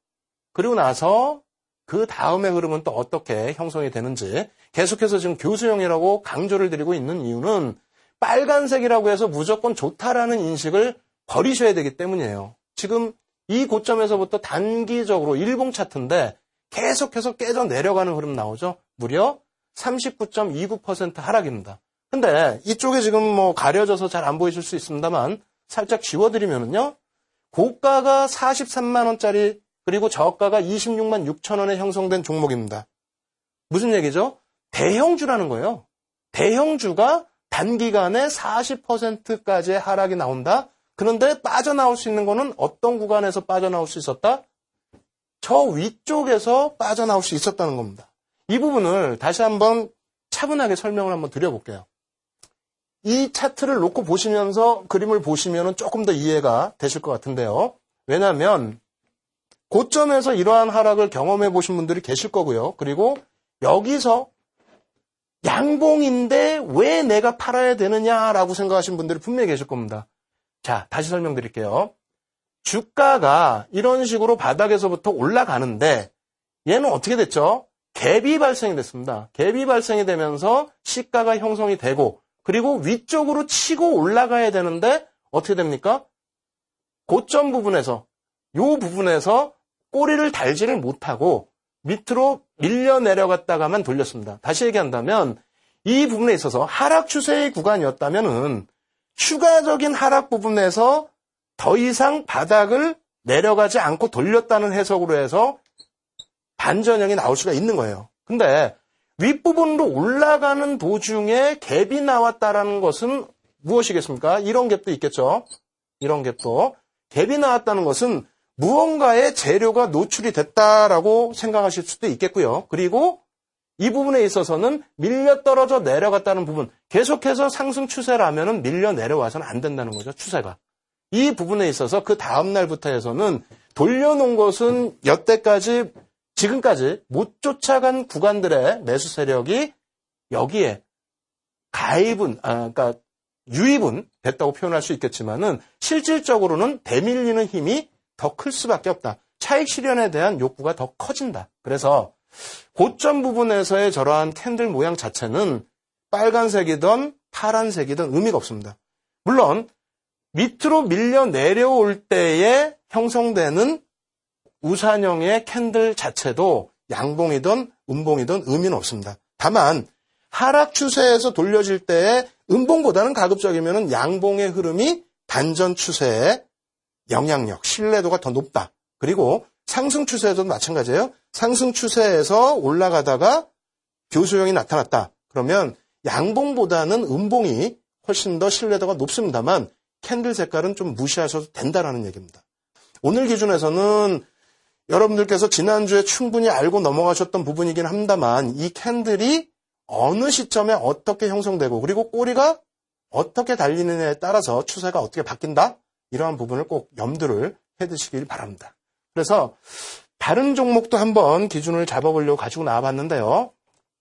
Speaker 1: 그리고 나서 그 다음의 흐름은 또 어떻게 형성이 되는지 계속해서 지금 교수형이라고 강조를 드리고 있는 이유는 빨간색이라고 해서 무조건 좋다라는 인식을 버리셔야 되기 때문이에요. 지금 이 고점에서부터 단기적으로 일봉 차트인데 계속해서 깨져 내려가는 흐름 나오죠. 무려 39.29% 하락입니다. 근데 이쪽에 지금 뭐 가려져서 잘 안 보이실 수 있습니다만 살짝 지워드리면은요. 고가가 43만 원짜리 그리고 저가가 26만 6천 원에 형성된 종목입니다. 무슨 얘기죠? 대형주라는 거예요. 대형주가 단기간에 40%까지의 하락이 나온다. 그런데 빠져나올 수 있는 거는 어떤 구간에서 빠져나올 수 있었다? 저 위쪽에서 빠져나올 수 있었다는 겁니다. 이 부분을 다시 한번 차분하게 설명을 한번 드려볼게요. 이 차트를 놓고 보시면서 그림을 보시면 조금 더 이해가 되실 것 같은데요. 왜냐하면 고점에서 이러한 하락을 경험해 보신 분들이 계실 거고요. 그리고 여기서 양봉인데 왜 내가 팔아야 되느냐라고 생각하시는 분들이 분명히 계실 겁니다. 자, 다시 설명드릴게요. 주가가 이런 식으로 바닥에서부터 올라가는데 얘는 어떻게 됐죠? 갭이 발생이 됐습니다. 갭이 발생이 되면서 시가가 형성이 되고 그리고 위쪽으로 치고 올라가야 되는데 어떻게 됩니까? 고점 부분에서 이 부분에서 꼬리를 달지를 못하고 밑으로 밀려 내려갔다가만 돌렸습니다. 다시 얘기한다면 이 부분에 있어서 하락 추세의 구간이었다면은 추가적인 하락 부분에서 더 이상 바닥을 내려가지 않고 돌렸다는 해석으로 해서 반전형이 나올 수가 있는 거예요. 근데 윗부분으로 올라가는 도중에 갭이 나왔다라는 것은 무엇이겠습니까? 이런 갭도 있겠죠. 이런 갭도. 갭이 나왔다는 것은 무언가의 재료가 노출이 됐다라고 생각하실 수도 있겠고요. 그리고 이 부분에 있어서는 밀려 떨어져 내려갔다는 부분. 계속해서 상승 추세라면은 밀려 내려와서는 안 된다는 거죠. 추세가. 이 부분에 있어서 그 다음 날부터 해서는 돌려놓은 것은 여태까지 지금까지 못 쫓아간 구간들의 매수 세력이 여기에 그러니까 유입은 됐다고 표현할 수 있겠지만은 실질적으로는 대밀리는 힘이 더 클 수밖에 없다. 차익 실현에 대한 욕구가 더 커진다. 그래서 고점 부분에서의 저러한 캔들 모양 자체는 빨간색이든 파란색이든 의미가 없습니다. 물론 밑으로 밀려 내려올 때에 형성되는 우산형의 캔들 자체도 양봉이든 음봉이든 의미는 없습니다. 다만 하락 추세에서 돌려질 때의 음봉보다는 가급적이면 양봉의 흐름이 반전 추세의 영향력, 신뢰도가 더 높다. 그리고 상승 추세에서도 마찬가지예요. 상승 추세에서 올라가다가 교수형이 나타났다. 그러면 양봉보다는 음봉이 훨씬 더 신뢰도가 높습니다만 캔들 색깔은 좀 무시하셔도 된다라는 얘기입니다. 오늘 기준에서는 여러분들께서 지난주에 충분히 알고 넘어가셨던 부분이긴 합니다만 이 캔들이 어느 시점에 어떻게 형성되고 그리고 꼬리가 어떻게 달리느냐에 따라서 추세가 어떻게 바뀐다? 이러한 부분을 꼭 염두를 해두시길 바랍니다. 그래서 다른 종목도 한번 기준을 잡아보려고 가지고 나와봤는데요.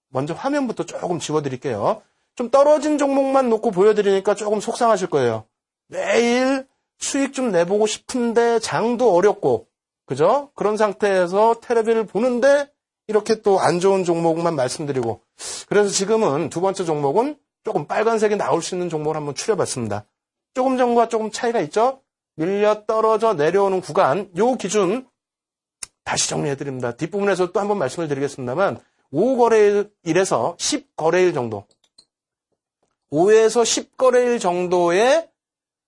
Speaker 1: 먼저 화면부터 조금 지워드릴게요. 좀 떨어진 종목만 놓고 보여드리니까 조금 속상하실 거예요. 매일 수익 좀 내보고 싶은데 장도 어렵고 그죠? 그런 상태에서 텔레비를 보는데 이렇게 또 안 좋은 종목만 말씀드리고 그래서 지금은 두 번째 종목은 조금 빨간색이 나올 수 있는 종목을 한번 추려봤습니다. 조금 전과 조금 차이가 있죠? 밀려 떨어져 내려오는 구간 요 기준 다시 정리해드립니다. 뒷부분에서 또 한번 말씀을 드리겠습니다만 5거래일에서 10거래일 정도 5에서 10거래일 정도의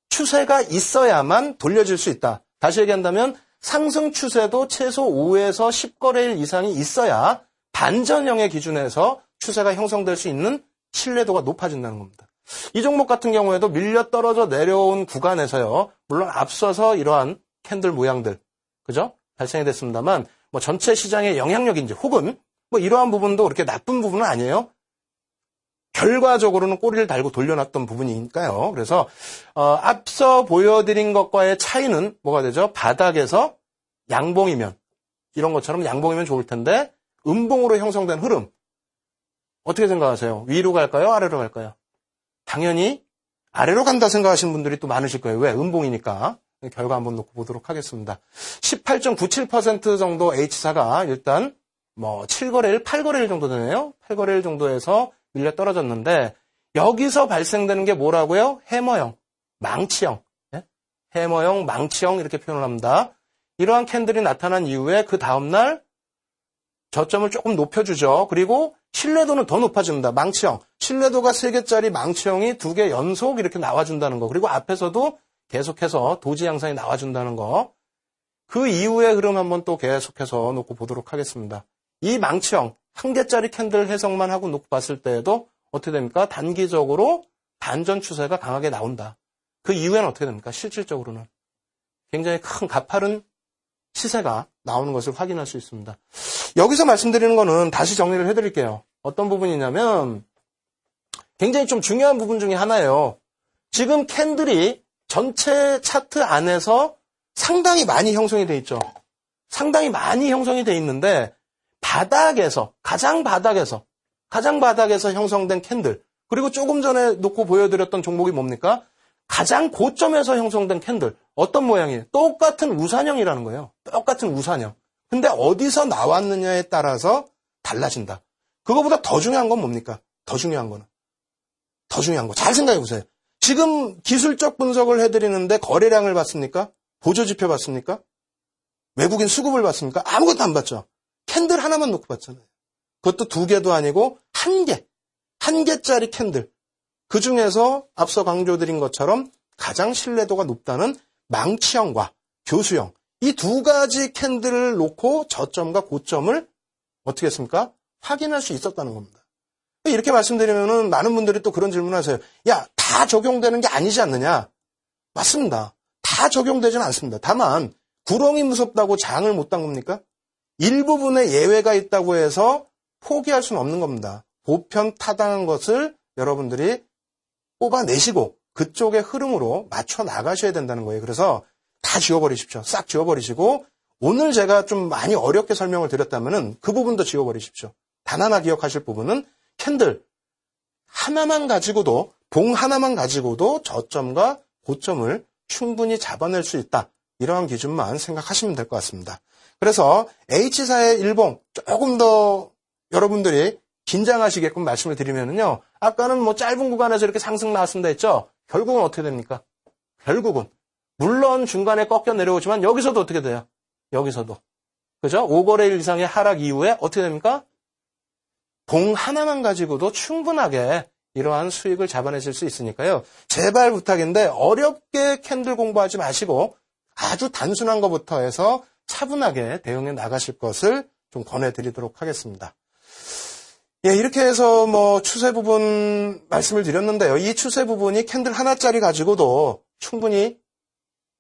Speaker 1: 추세가 있어야만 돌려질 수 있다. 다시 얘기한다면 상승 추세도 최소 5에서 10거래일 이상이 있어야 반전형의 기준에서 추세가 형성될 수 있는 신뢰도가 높아진다는 겁니다. 이 종목 같은 경우에도 밀려 떨어져 내려온 구간에서요. 물론 앞서서 이러한 캔들 모양들 그죠? 발생이 됐습니다만 뭐 전체 시장의 영향력인지 혹은 뭐 이러한 부분도 그렇게 나쁜 부분은 아니에요. 결과적으로는 꼬리를 달고 돌려놨던 부분이니까요. 그래서 앞서 보여드린 것과의 차이는 뭐가 되죠? 바닥에서 양봉이면, 이런 것처럼 양봉이면 좋을 텐데, 음봉으로 형성된 흐름. 어떻게 생각하세요? 위로 갈까요? 아래로 갈까요? 당연히 아래로 간다 생각하시는 분들이 또 많으실 거예요. 왜? 음봉이니까. 결과 한번 놓고 보도록 하겠습니다. 18.97% 정도 H사가 일단 7거래일, 8거래일 정도 되네요. 8거래일 정도에서 밀려 떨어졌는데 여기서 발생되는 게 뭐라고요? 해머형, 망치형. 네? 해머형, 망치형 이렇게 표현을 합니다. 이러한 캔들이 나타난 이후에 그 다음날 저점을 조금 높여주죠. 그리고 신뢰도는 더 높아집니다. 망치형. 신뢰도가 3개짜리 망치형이 2개 연속 이렇게 나와준다는 거. 그리고 앞에서도 계속해서 도지 양상이 나와준다는 거. 그 이후의 흐름 한번 또 계속해서 놓고 보도록 하겠습니다. 이 망치형 1개짜리 캔들 해석만 하고 놓고 봤을 때에도 어떻게 됩니까? 단기적으로 반전 추세가 강하게 나온다. 그 이후에는 어떻게 됩니까? 실질적으로는 굉장히 큰 가파른 시세가 나오는 것을 확인할 수 있습니다. 여기서 말씀드리는 거는 다시 정리를 해드릴게요. 어떤 부분이냐면 굉장히 좀 중요한 부분 중에 하나예요. 지금 캔들이 전체 차트 안에서 상당히 많이 형성이 돼 있죠. 상당히 많이 형성이 돼 있는데 바닥에서 가장 바닥에서 형성된 캔들, 그리고 조금 전에 놓고 보여드렸던 종목이 뭡니까? 가장 고점에서 형성된 캔들. 어떤 모양이에요? 똑같은 우산형이라는 거예요. 똑같은 우산형. 근데 어디서 나왔느냐에 따라서 달라진다. 그거보다 더 중요한 건 뭡니까? 더 중요한 거. 잘 생각해 보세요. 지금 기술적 분석을 해드리는데 거래량을 봤습니까? 보조지표 봤습니까? 외국인 수급을 봤습니까? 아무것도 안 봤죠. 캔들 하나만 놓고 봤잖아요. 그것도 2개도 아니고 1개. 1개짜리 캔들. 그 중에서 앞서 강조드린 것처럼 가장 신뢰도가 높다는 망치형과 교수형. 이 2가지 캔들을 놓고 저점과 고점을 어떻게 했습니까? 확인할 수 있었다는 겁니다. 이렇게 말씀드리면은 많은 분들이 또 그런 질문을 하세요. 야, 다 적용되는 게 아니지 않느냐? 맞습니다. 다 적용되지는 않습니다. 다만 구렁이 무섭다고 장을 못 담굽니까? 일부분의 예외가 있다고 해서 포기할 수는 없는 겁니다. 보편 타당한 것을 여러분들이 뽑아내시고 그쪽의 흐름으로 맞춰 나가셔야 된다는 거예요. 그래서 다 지워버리십시오. 싹 지워버리시고 오늘 제가 좀 많이 어렵게 설명을 드렸다면은 그 부분도 지워버리십시오. 단 하나 기억하실 부분은 캔들 하나만 가지고도, 봉 하나만 가지고도 저점과 고점을 충분히 잡아낼 수 있다. 이러한 기준만 생각하시면 될 것 같습니다. 그래서 H사의 일봉 조금 더 여러분들이 긴장하시게끔 말씀을 드리면은요. 아까는 짧은 구간에서 이렇게 상승 나왔습니다 했죠. 결국은 어떻게 됩니까? 결국은 물론 중간에 꺾여 내려오지만 여기서도 어떻게 돼요? 여기서도. 그죠? 5거래일 이상의 하락 이후에 어떻게 됩니까? 봉 하나만 가지고도 충분하게 이러한 수익을 잡아내실 수 있으니까요. 제발 부탁인데 어렵게 캔들 공부하지 마시고 아주 단순한 것부터 해서 차분하게 대응해 나가실 것을 좀 권해드리도록 하겠습니다. 예, 이렇게 해서 추세 부분 말씀을 드렸는데요. 이 추세 부분이 캔들 하나짜리 가지고도 충분히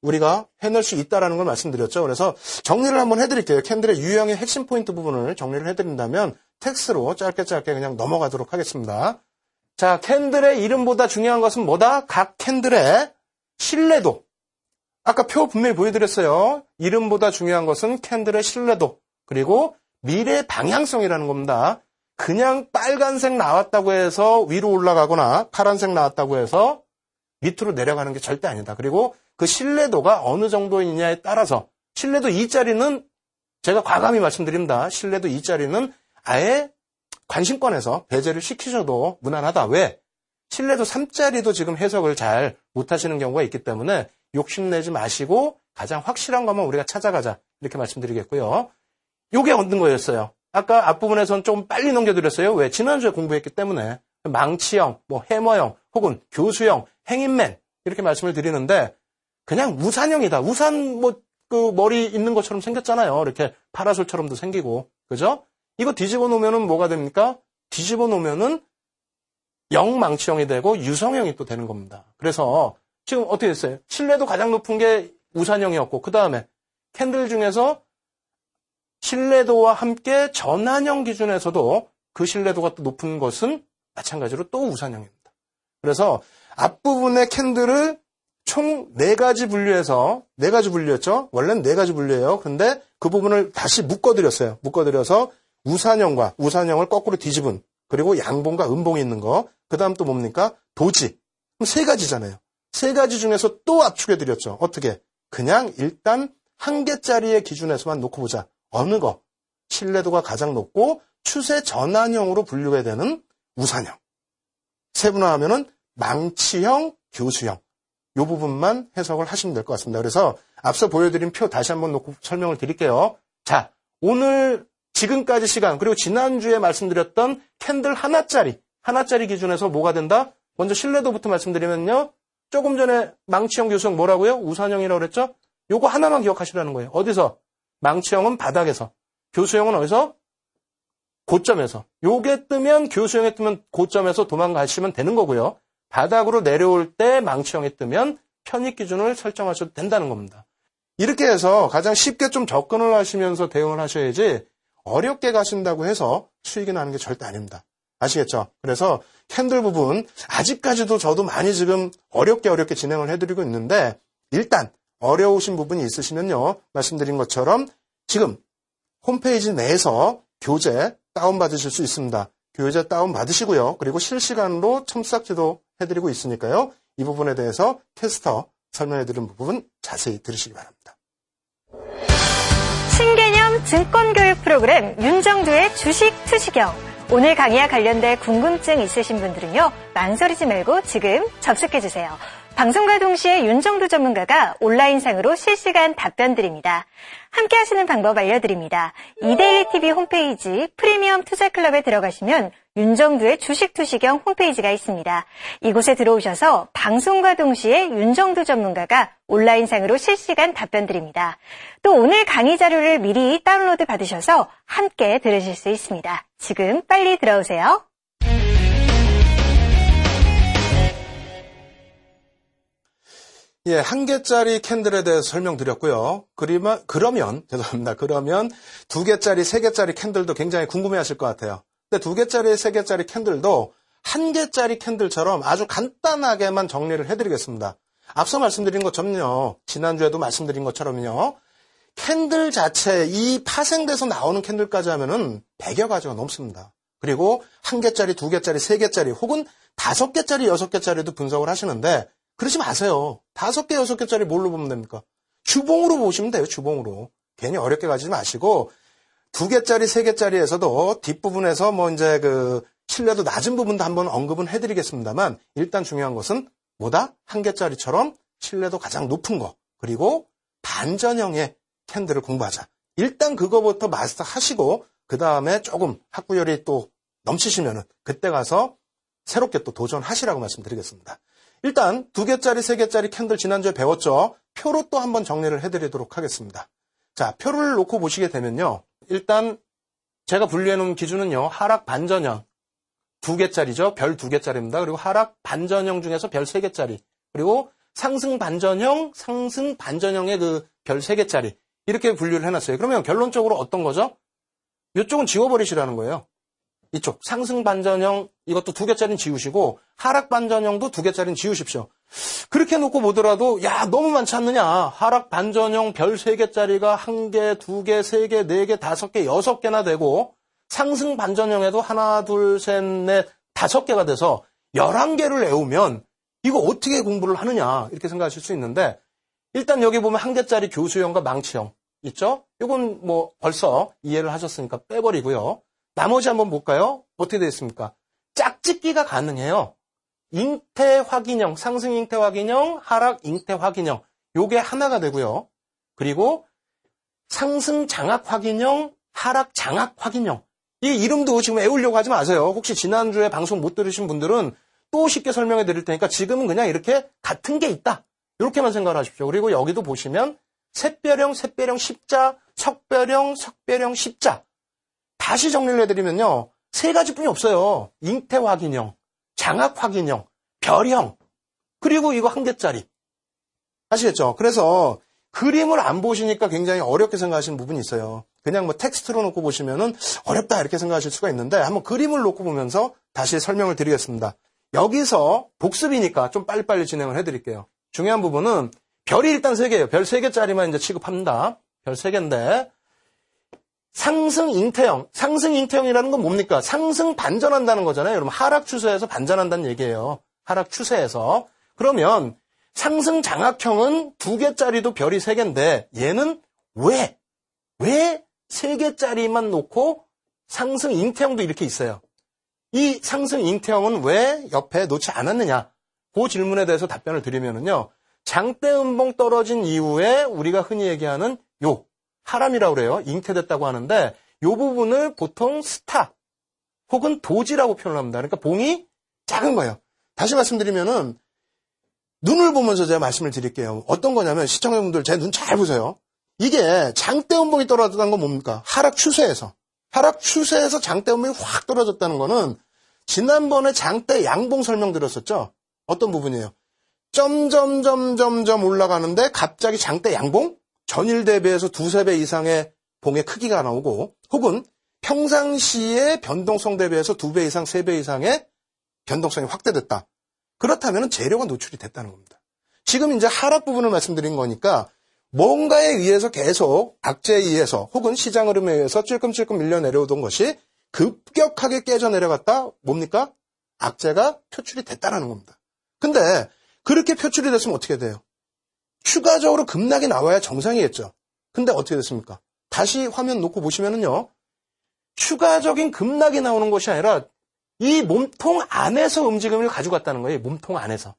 Speaker 1: 우리가 해낼 수 있다는 걸 말씀드렸죠. 그래서 정리를 한번 해드릴게요. 캔들의 유형의 핵심 포인트 부분을 정리를 해드린다면 텍스트로 짧게 그냥 넘어가도록 하겠습니다. 자, 캔들의 이름보다 중요한 것은 뭐다? 각 캔들의 신뢰도. 아까 표 분명히 보여드렸어요. 이름보다 중요한 것은 캔들의 신뢰도. 그리고 미래 방향성이라는 겁니다. 그냥 빨간색 나왔다고 해서 위로 올라가거나 파란색 나왔다고 해서 밑으로 내려가는 게 절대 아니다. 그리고 그 신뢰도가 어느 정도이냐에 따라서 신뢰도 2짜리는 제가 과감히 말씀드립니다. 신뢰도 2짜리는 아예 관심권에서 배제를 시키셔도 무난하다. 왜? 신뢰도 3짜리도 지금 해석을 잘 못하시는 경우가 있기 때문에 욕심내지 마시고 가장 확실한 것만 우리가 찾아가자. 이렇게 말씀드리겠고요. 요게 얻는 거였어요. 아까 앞부분에서는 좀 빨리 넘겨드렸어요. 왜? 지난주에 공부했기 때문에 망치형, 해머형, 혹은 교수형, 행인맨 이렇게 말씀을 드리는데 그냥 우산형이다. 우산 머리 있는 것처럼 생겼잖아요. 이렇게 파라솔처럼도 생기고, 그죠? 이거 뒤집어 놓으면은 뭐가 됩니까? 뒤집어 놓으면은 영망치형이 되고 유성형이 또 되는 겁니다. 그래서 지금 어떻게 됐어요? 신뢰도 가장 높은 게 우산형이었고 그 다음에 캔들 중에서 신뢰도와 함께 전환형 기준에서도 그 신뢰도가 또 높은 것은 마찬가지로 또 우산형입니다. 그래서 앞부분의 캔들을 총 4가지 분류해서 4가지 분류였죠. 원래는 4가지 분류예요. 근데 그 부분을 다시 묶어드렸어요. 묶어드려서 우산형을 거꾸로 뒤집은, 그리고 양봉과 음봉이 있는 거, 그 다음 또 뭡니까? 도지. 그럼 3가지잖아요. 3가지 중에서 또 압축해드렸죠. 어떻게? 그냥 일단 1개짜리의 기준에서만 놓고 보자. 어느 거? 신뢰도가 가장 높고 추세 전환형으로 분류가 되는 우산형. 세분화하면은 망치형, 교수형. 이 부분만 해석을 하시면 될 것 같습니다. 그래서 앞서 보여드린 표 다시 한번 놓고 설명을 드릴게요. 자, 오늘 지금까지 시간, 그리고 지난주에 말씀드렸던 캔들 하나짜리 기준에서 뭐가 된다? 먼저 신뢰도부터 말씀드리면요. 조금 전에 망치형, 교수형 뭐라고요? 우산형이라고 그랬죠? 요거 하나만 기억하시라는 거예요. 어디서? 망치형은 바닥에서. 교수형은 어디서? 고점에서. 요게 뜨면, 교수형에 뜨면 고점에서 도망가시면 되는 거고요. 바닥으로 내려올 때 망치형에 뜨면 편입 기준을 설정하셔도 된다는 겁니다. 이렇게 해서 가장 쉽게 좀 접근을 하시면서 대응을 하셔야지 어렵게 가신다고 해서 수익이 나는 게 절대 아닙니다. 아시겠죠? 그래서 캔들 부분 아직까지도 저도 많이 지금 어렵게 진행을 해드리고 있는데 일단 어려우신 부분이 있으시면요. 말씀드린 것처럼 지금 홈페이지 내에서 교재 다운받으실 수 있습니다. 교재 다운받으시고요. 그리고 실시간으로 첨삭지도 해드리고 있으니까요. 이 부분에 대해서 캐스터 설명해드린 부분 자세히 들으시기 바랍니다.
Speaker 2: 신개념 증권교육 프로그램 윤정두의 주식 투시경. 오늘 강의와 관련된 궁금증 있으신 분들은요. 망설이지 말고 지금 접속해주세요. 방송과 동시에 윤정두 전문가가 온라인상으로 실시간 답변 드립니다. 함께 하시는 방법 알려드립니다. 이데일리TV 홈페이지 프리미엄 투자클럽에 들어가시면 윤정두의 주식 투시경 홈페이지가 있습니다. 이곳에 들어오셔서 방송과 동시에 윤정두 전문가가 온라인상으로 실시간 답변 드립니다. 또 오늘 강의 자료를 미리 다운로드 받으셔서 함께 들으실 수 있습니다. 지금 빨리 들어오세요.
Speaker 1: 예, 1개짜리 캔들에 대해서 설명드렸고요. 그러면 2개짜리, 3개짜리 캔들도 굉장히 궁금해하실 것 같아요. 근데 2개짜리, 3개짜리 캔들도 1개짜리 캔들처럼 아주 간단하게만 정리를 해드리겠습니다. 앞서 말씀드린 것처럼요. 지난주에도 말씀드린 것처럼요. 캔들 자체, 이 파생돼서 나오는 캔들까지 하면은 100여 가지가 넘습니다. 그리고 1개짜리, 2개짜리, 3개짜리 혹은 5개짜리, 6개짜리도 분석을 하시는데 그러지 마세요. 5개, 6개짜리 뭘로 보면 됩니까? 주봉으로 보시면 돼요, 주봉으로. 괜히 어렵게 가지 마시고, 2개짜리, 3개짜리에서도 뒷부분에서 이제 신뢰도 낮은 부분도 한번 언급은 해드리겠습니다만, 일단 중요한 것은 뭐다? 1개짜리처럼 신뢰도 가장 높은 거, 그리고 반전형의 캔들을 공부하자. 일단 그거부터 마스터 하시고, 그 다음에 조금 학구열이 또 넘치시면은, 그때 가서 새롭게 또 도전하시라고 말씀드리겠습니다. 일단 2개짜리, 3개짜리 캔들 지난주에 배웠죠. 표로 또 한번 정리를 해드리도록 하겠습니다. 자, 표를 놓고 보시게 되면요. 일단 제가 분류해놓은 기준은요. 하락 반전형 2개짜리죠. 별 2개짜리입니다. 그리고 하락 반전형 중에서 별 3개짜리. 그리고 상승 반전형의 별 3개짜리. 이렇게 분류를 해놨어요. 그러면 결론적으로 어떤 거죠? 이쪽은 지워버리시라는 거예요. 이쪽 상승 반전형 이것도 2개짜리는 지우시고 하락 반전형도 2개짜리는 지우십시오. 그렇게 놓고 보더라도 야 너무 많지 않느냐. 하락 반전형 별 3개짜리가 1개, 2개, 3개, 4개, 5개, 6개나 되고 상승 반전형에도 하나, 둘, 셋, 넷, 5개가 돼서 11개를 외우면 이거 어떻게 공부를 하느냐 이렇게 생각하실 수 있는데 일단 여기 보면 1개짜리 교수형과 망치형 있죠? 이건 벌써 이해를 하셨으니까 빼버리고요. 나머지 한번 볼까요? 어떻게 되어 있습니까? 짝짓기가 가능해요. 잉태 확인형, 상승 잉태 확인형, 하락 잉태 확인형. 요게 하나가 되고요. 그리고 상승 장악 확인형, 하락 장악 확인형. 이 이름도 지금 외우려고 하지 마세요. 혹시 지난주에 방송 못 들으신 분들은 또 쉽게 설명해 드릴 테니까 지금은 그냥 이렇게 같은 게 있다. 이렇게만 생각을 하십시오. 그리고 여기도 보시면 샛별형, 샛별형 십자, 석별형, 석별형 십자. 다시 정리를 해드리면요. 3가지뿐이 없어요. 잉태 확인형, 장악 확인형, 별형, 그리고 이거 1개짜리. 아시겠죠? 그래서 그림을 안 보시니까 굉장히 어렵게 생각하시는 부분이 있어요. 그냥 텍스트로 놓고 보시면은 어렵다 이렇게 생각하실 수가 있는데 한번 그림을 놓고 보면서 다시 설명을 드리겠습니다. 여기서 복습이니까 좀 빨리빨리 진행을 해드릴게요. 중요한 부분은 별이 일단 3개예요. 별 3개짜리만 이제 취급합니다. 별 3개인데 상승 잉태형. 상승 잉태형이라는 건 뭡니까? 상승 반전한다는 거잖아요. 여러분 하락 추세에서 반전한다는 얘기예요. 하락 추세에서. 그러면 상승 장악형은 2개짜리도 별이 3개인데 얘는 왜 3개짜리만 놓고 상승 잉태형도 이렇게 있어요. 이 상승 잉태형은 왜 옆에 놓지 않았느냐? 그 질문에 대해서 답변을 드리면은요. 장대 음봉 떨어진 이후에 우리가 흔히 얘기하는 요 하람이라고 그래요. 잉태됐다고 하는데 요 부분을 보통 스타 혹은 도지라고 표현을 합니다. 그러니까 봉이 작은 거예요. 다시 말씀드리면은 눈을 보면서 제가 말씀을 드릴게요. 어떤 거냐면 시청자분들 제 눈 잘 보세요. 이게 장대 음봉이 떨어졌다는 건 뭡니까? 하락 추세에서 장대 음봉이 확 떨어졌다는 거는 지난번에 장대 양봉 설명드렸었죠. 어떤 부분이에요? 점점 올라가는데 갑자기 장대 양봉? 전일 대비해서 2~3배 이상의 봉의 크기가 나오고 혹은 평상시의 변동성 대비해서 2배 이상, 3배 이상의 변동성이 확대됐다. 그렇다면 재료가 노출이 됐다는 겁니다. 지금 이제 하락 부분을 말씀드린 거니까 뭔가에 의해서 계속 악재에 의해서 혹은 시장 흐름에 의해서 찔끔찔끔 밀려 내려오던 것이 급격하게 깨져 내려갔다. 뭡니까? 악재가 표출이 됐다는 겁니다. 근데 그렇게 표출이 됐으면 어떻게 돼요? 추가적으로 급락이 나와야 정상이겠죠. 근데 어떻게 됐습니까? 다시 화면 놓고 보시면은요. 추가적인 급락이 나오는 것이 아니라 이 몸통 안에서 움직임을 가져갔다는 거예요. 몸통 안에서.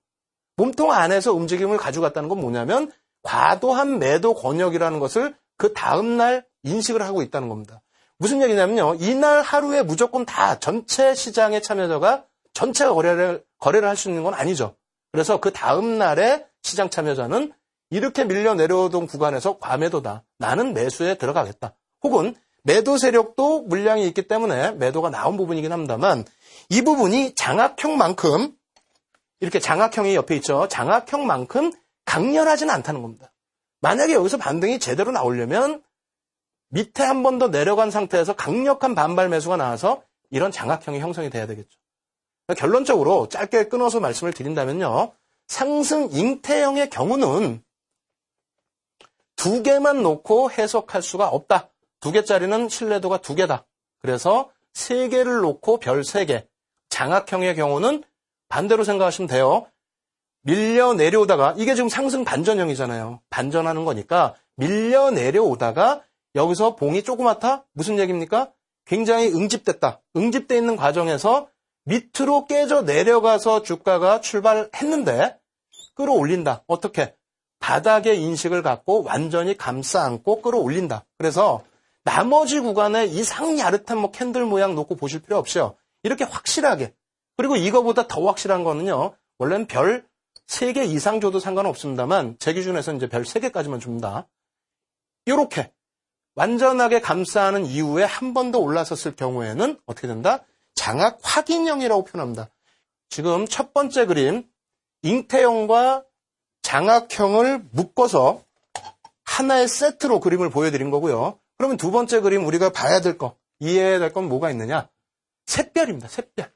Speaker 1: 몸통 안에서 움직임을 가져갔다는 건 뭐냐면 과도한 매도 권역이라는 것을 그 다음날 인식을 하고 있다는 겁니다. 무슨 얘기냐면요. 이날 하루에 무조건 다 전체 시장의 참여자가 전체가 거래를 할 수 있는 건 아니죠. 그래서 그 다음날에 시장 참여자는 이렇게 밀려 내려오던 구간에서 과매도다. 나는 매수에 들어가겠다. 혹은 매도 세력도 물량이 있기 때문에 매도가 나온 부분이긴 합니다만 이 부분이 장악형만큼 이렇게 장악형이 옆에 있죠. 장악형만큼 강렬하지는 않다는 겁니다. 만약에 여기서 반등이 제대로 나오려면 밑에 한 번 더 내려간 상태에서 강력한 반발 매수가 나와서 이런 장악형이 형성이 돼야 되겠죠. 그러니까 결론적으로 짧게 끊어서 말씀을 드린다면요. 상승 잉태형의 경우는 2개만 놓고 해석할 수가 없다. 2개짜리는 신뢰도가 2개다. 그래서 3개를 놓고 별 3개. 장악형의 경우는 반대로 생각하시면 돼요. 밀려 내려오다가 이게 지금 상승 반전형이잖아요. 반전하는 거니까 밀려 내려오다가 여기서 봉이 조그맣다? 무슨 얘기입니까? 굉장히 응집됐다. 응집돼 있는 과정에서 밑으로 깨져 내려가서 주가가 출발했는데 끌어올린다. 어떻게? 바닥의 인식을 갖고 완전히 감싸 안고 끌어올린다. 그래서 나머지 구간에 이상 야릇한 캔들 모양 놓고 보실 필요 없이요. 이렇게 확실하게. 그리고 이거보다 더 확실한 거는요. 원래는 별 3개 이상 줘도 상관없습니다만 제 기준에서 이제 별 3개까지만 줍니다. 이렇게 완전하게 감싸는 이후에 한 번 더 올라섰을 경우에는 어떻게 된다? 장악 확인형이라고 표현합니다. 지금 첫 번째 그림 잉태형과 장악형을 묶어서 하나의 세트로 그림을 보여드린 거고요. 그러면 두 번째 그림 우리가 봐야 될 거, 이해해야 될 건 뭐가 있느냐? 샛별입니다. 샛별.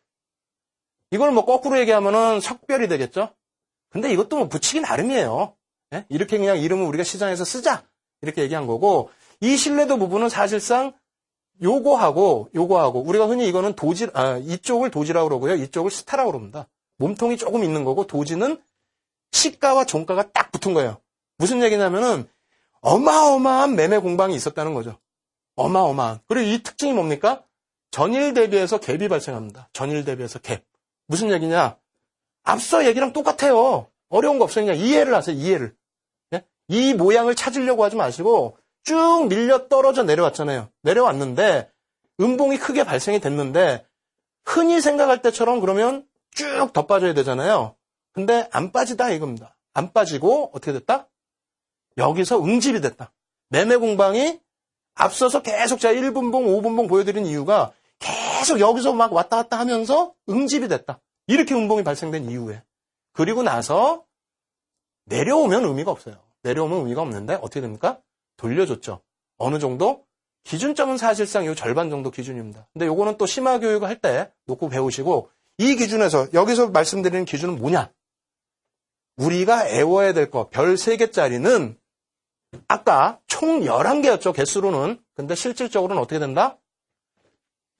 Speaker 1: 이걸 뭐 거꾸로 얘기하면은 석별이 되겠죠? 근데 이것도 뭐 붙이기 나름이에요. 예? 이렇게 그냥 이름을 우리가 시장에서 쓰자. 이렇게 얘기한 거고, 이 신뢰도 부분은 사실상 요거하고 우리가 흔히 이거는 도지, 이쪽을 도지라고 그러고요. 이쪽을 스타라고 그럽니다. 몸통이 조금 있는 거고, 도지는 시가와 종가가 딱 붙은 거예요. 무슨 얘기냐면은 어마어마한 매매 공방이 있었다는 거죠. 어마어마한. 그리고 이 특징이 뭡니까? 전일 대비해서 갭이 발생합니다. 전일 대비해서 갭. 무슨 얘기냐? 앞서 얘기랑 똑같아요. 어려운 거 없어요. 그냥 이해를 하세요. 이해를. 예? 이 모양을 찾으려고 하지 마시고 쭉 밀려 떨어져 내려왔잖아요. 내려왔는데 음봉이 크게 발생이 됐는데 흔히 생각할 때처럼 그러면 쭉 더 빠져야 되잖아요. 근데 안 빠지다 이겁니다. 안 빠지고 어떻게 됐다? 여기서 응집이 됐다. 매매 공방이 앞서서 계속 제가 1분봉, 5분봉 보여드린 이유가 계속 여기서 막 왔다 갔다 하면서 응집이 됐다. 이렇게 음봉이 발생된 이후에. 그리고 나서 내려오면 의미가 없어요. 내려오면 의미가 없는데 어떻게 됩니까? 돌려줬죠. 어느 정도? 기준점은 사실상 이 절반 정도 기준입니다. 근데 요거는 또 심화 교육을 할 때 놓고 배우시고 이 기준에서 여기서 말씀드리는 기준은 뭐냐? 우리가 애워야 될 거, 별 3개짜리는 아까 총 11개였죠, 개수로는. 근데 실질적으로는 어떻게 된다?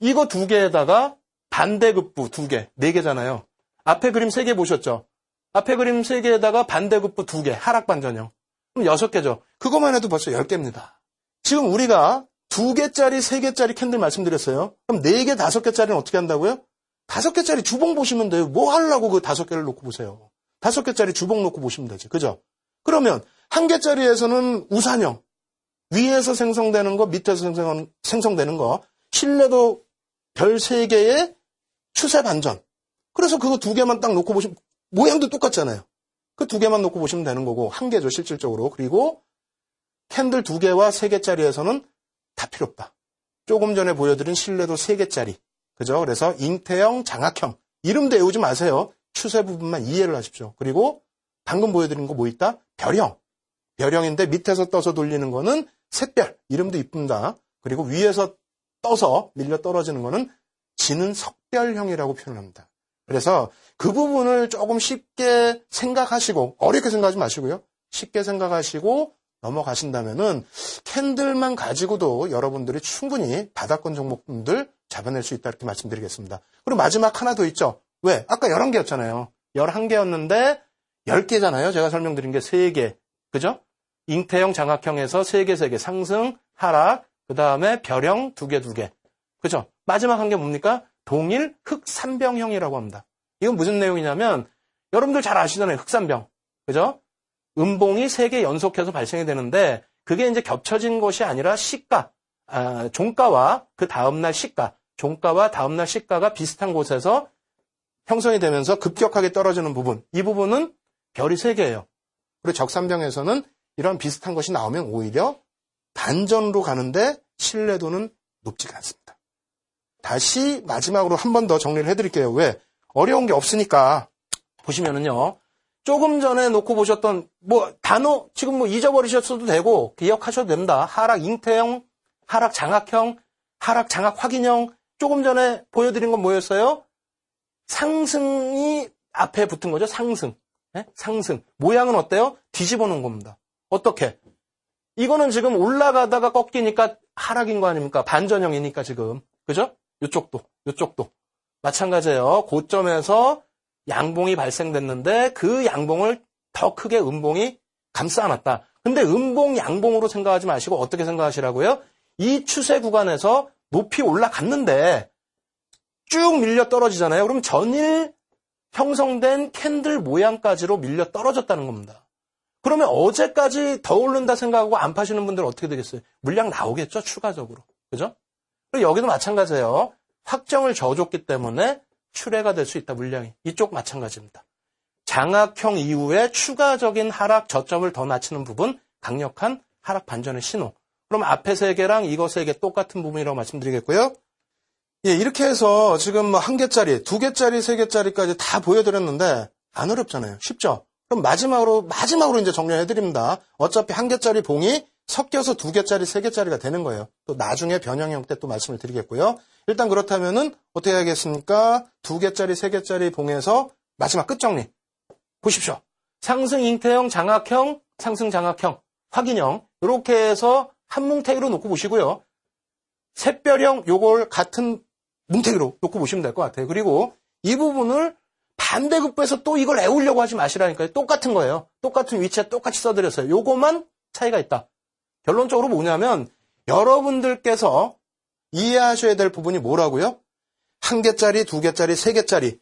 Speaker 1: 이거 2개에다가 반대급부 2개, 4개잖아요. 앞에 그림 3개 보셨죠? 앞에 그림 3개에다가 반대급부 2개, 하락반전형. 그럼 6개죠. 그것만 해도 벌써 10개입니다. 지금 우리가 2개짜리, 3개짜리 캔들 말씀드렸어요. 그럼 4개, 5개짜리는 어떻게 한다고요? 5개짜리 주봉 보시면 돼요. 뭐 하려고 그 5개를 놓고 보세요. 5개짜리 주봉 놓고 보시면 되지. 그죠? 그러면 1개짜리에서는 우산형. 위에서 생성되는 거, 밑에서 생성되는 거. 실내도 별 3개의 추세 반전. 그래서 그거 2개만 딱 놓고 보시면, 모양도 똑같잖아요. 그 2개만 놓고 보시면 되는 거고, 1개죠, 실질적으로. 그리고 캔들 2개와 3개짜리에서는 다 필요 없다. 조금 전에 보여드린 실내도 3개짜리. 그죠? 그래서 잉태형, 장악형. 이름도 외우지 마세요. 추세 부분만 이해를 하십시오. 그리고 방금 보여드린 거 뭐 있다? 별형. 별형인데 밑에서 떠서 돌리는 거는 샛별. 이름도 이쁩니다. 그리고 위에서 떠서 밀려 떨어지는 거는 지는 석별형이라고 표현합니다. 그래서 그 부분을 조금 쉽게 생각하시고, 어렵게 생각하지 마시고요. 쉽게 생각하시고 넘어가신다면은 캔들만 가지고도 여러분들이 충분히 바닥권 종목들 잡아낼 수 있다, 이렇게 말씀드리겠습니다. 그리고 마지막 하나 더 있죠. 왜? 아까 11개였잖아요. 11개였는데 10개잖아요. 제가 설명드린 게 3개. 그죠? 잉태형, 장악형에서 3개, 3개. 상승, 하락, 그 다음에 별형 2개, 2개. 그죠? 마지막 한 개 뭡니까? 동일 흑산병형이라고 합니다. 이건 무슨 내용이냐면 여러분들 잘 아시잖아요. 흑산병. 그죠? 음봉이 3개 연속해서 발생이 되는데 그게 이제 겹쳐진 것이 아니라 시가, 종가와 그 다음날 시가, 종가와 다음날 시가가 비슷한 곳에서 형성이 되면서 급격하게 떨어지는 부분. 이 부분은 별이 3개예요. 그리고 적산병에서는 이런 비슷한 것이 나오면 오히려 반전으로 가는데 신뢰도는 높지가 않습니다. 다시 마지막으로 한 번 더 정리를 해드릴게요. 왜? 어려운 게 없으니까. 보시면은요. 조금 전에 놓고 보셨던 단어 지금 잊어버리셨어도 되고 기억하셔도 됩니다. 하락 잉태형, 하락 장악형, 하락 장악 확인형. 조금 전에 보여드린 건 뭐였어요? 상승이 앞에 붙은 거죠. 상승. 네? 상승. 모양은 어때요? 뒤집어 놓은 겁니다. 어떻게? 이거는 지금 올라가다가 꺾이니까 하락인 거 아닙니까? 반전형이니까 지금. 그죠? 요쪽도. 마찬가지예요. 고점에서 양봉이 발생됐는데 그 양봉을 더 크게 음봉이 감싸 안았다. 근데 음봉, 양봉으로 생각하지 마시고 어떻게 생각하시라고요? 이 추세 구간에서 높이 올라갔는데 쭉 밀려 떨어지잖아요. 그럼 전일 형성된 캔들 모양까지로 밀려 떨어졌다는 겁니다. 그러면 어제까지 더 오른다 생각하고 안 파시는 분들은 어떻게 되겠어요? 물량 나오겠죠? 추가적으로. 그죠? 그리고 여기도 마찬가지예요. 확정을 져줬기 때문에 출회가 될 수 있다, 물량이. 이쪽 마찬가지입니다. 장악형 이후에 추가적인 하락 저점을 더 낮추는 부분, 강력한 하락 반전의 신호. 그럼 앞에 3개랑 이거 3개 똑같은 부분이라고 말씀드리겠고요. 예, 이렇게 해서 지금 1개짜리, 2개짜리, 3개짜리까지 다 보여드렸는데 안 어렵잖아요. 쉽죠? 그럼 마지막으로 이제 정리해드립니다. 어차피 1개짜리 봉이 섞여서 2개짜리, 3개짜리가 되는 거예요. 또 나중에 변형형 때 또 말씀을 드리겠고요. 일단 그렇다면은 어떻게 해야겠습니까? 2개짜리, 3개짜리 봉에서 마지막 끝정리. 보십시오. 상승 잉태형, 장악형, 상승 장악형, 확인형. 이렇게 해서 한 뭉태기로 놓고 보시고요. 샛별형 요걸 같은 뭉태기로 놓고 보시면 될 것 같아요. 그리고 이 부분을 반대급부에서 또 이걸 애우려고 하지 마시라니까요. 똑같은 거예요. 똑같은 위치에 똑같이 써드렸어요. 요거만 차이가 있다. 결론적으로 뭐냐면 여러분들께서 이해하셔야 될 부분이 뭐라고요? 1개짜리, 2개짜리, 3개짜리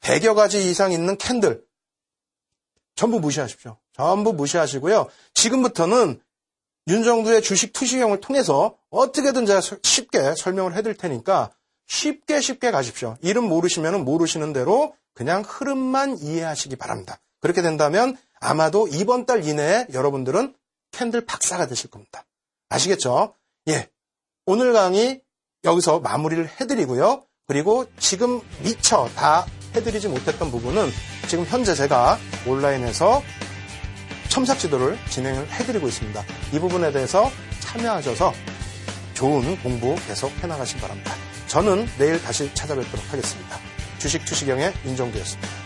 Speaker 1: 100여 가지 이상 있는 캔들 전부 무시하십시오. 전부 무시하시고요. 지금부터는 윤정두의 주식 투시형을 통해서 어떻게든 제가 쉽게 설명을 해드릴 테니까 쉽게 가십시오. 이름 모르시면 모르시는 대로 그냥 흐름만 이해하시기 바랍니다. 그렇게 된다면 아마도 이번 달 이내에 여러분들은 캔들 박사가 되실 겁니다. 아시겠죠? 예. 오늘 강의 여기서 마무리를 해드리고요. 그리고 지금 미처 다 해드리지 못했던 부분은 지금 현재 제가 온라인에서 첨삭지도를 진행을 해드리고 있습니다. 이 부분에 대해서 참여하셔서 좋은 공부 계속 해나가시기 바랍니다. 저는 내일 다시 찾아뵙도록 하겠습니다. 주식 투시경의 윤정두였습니다.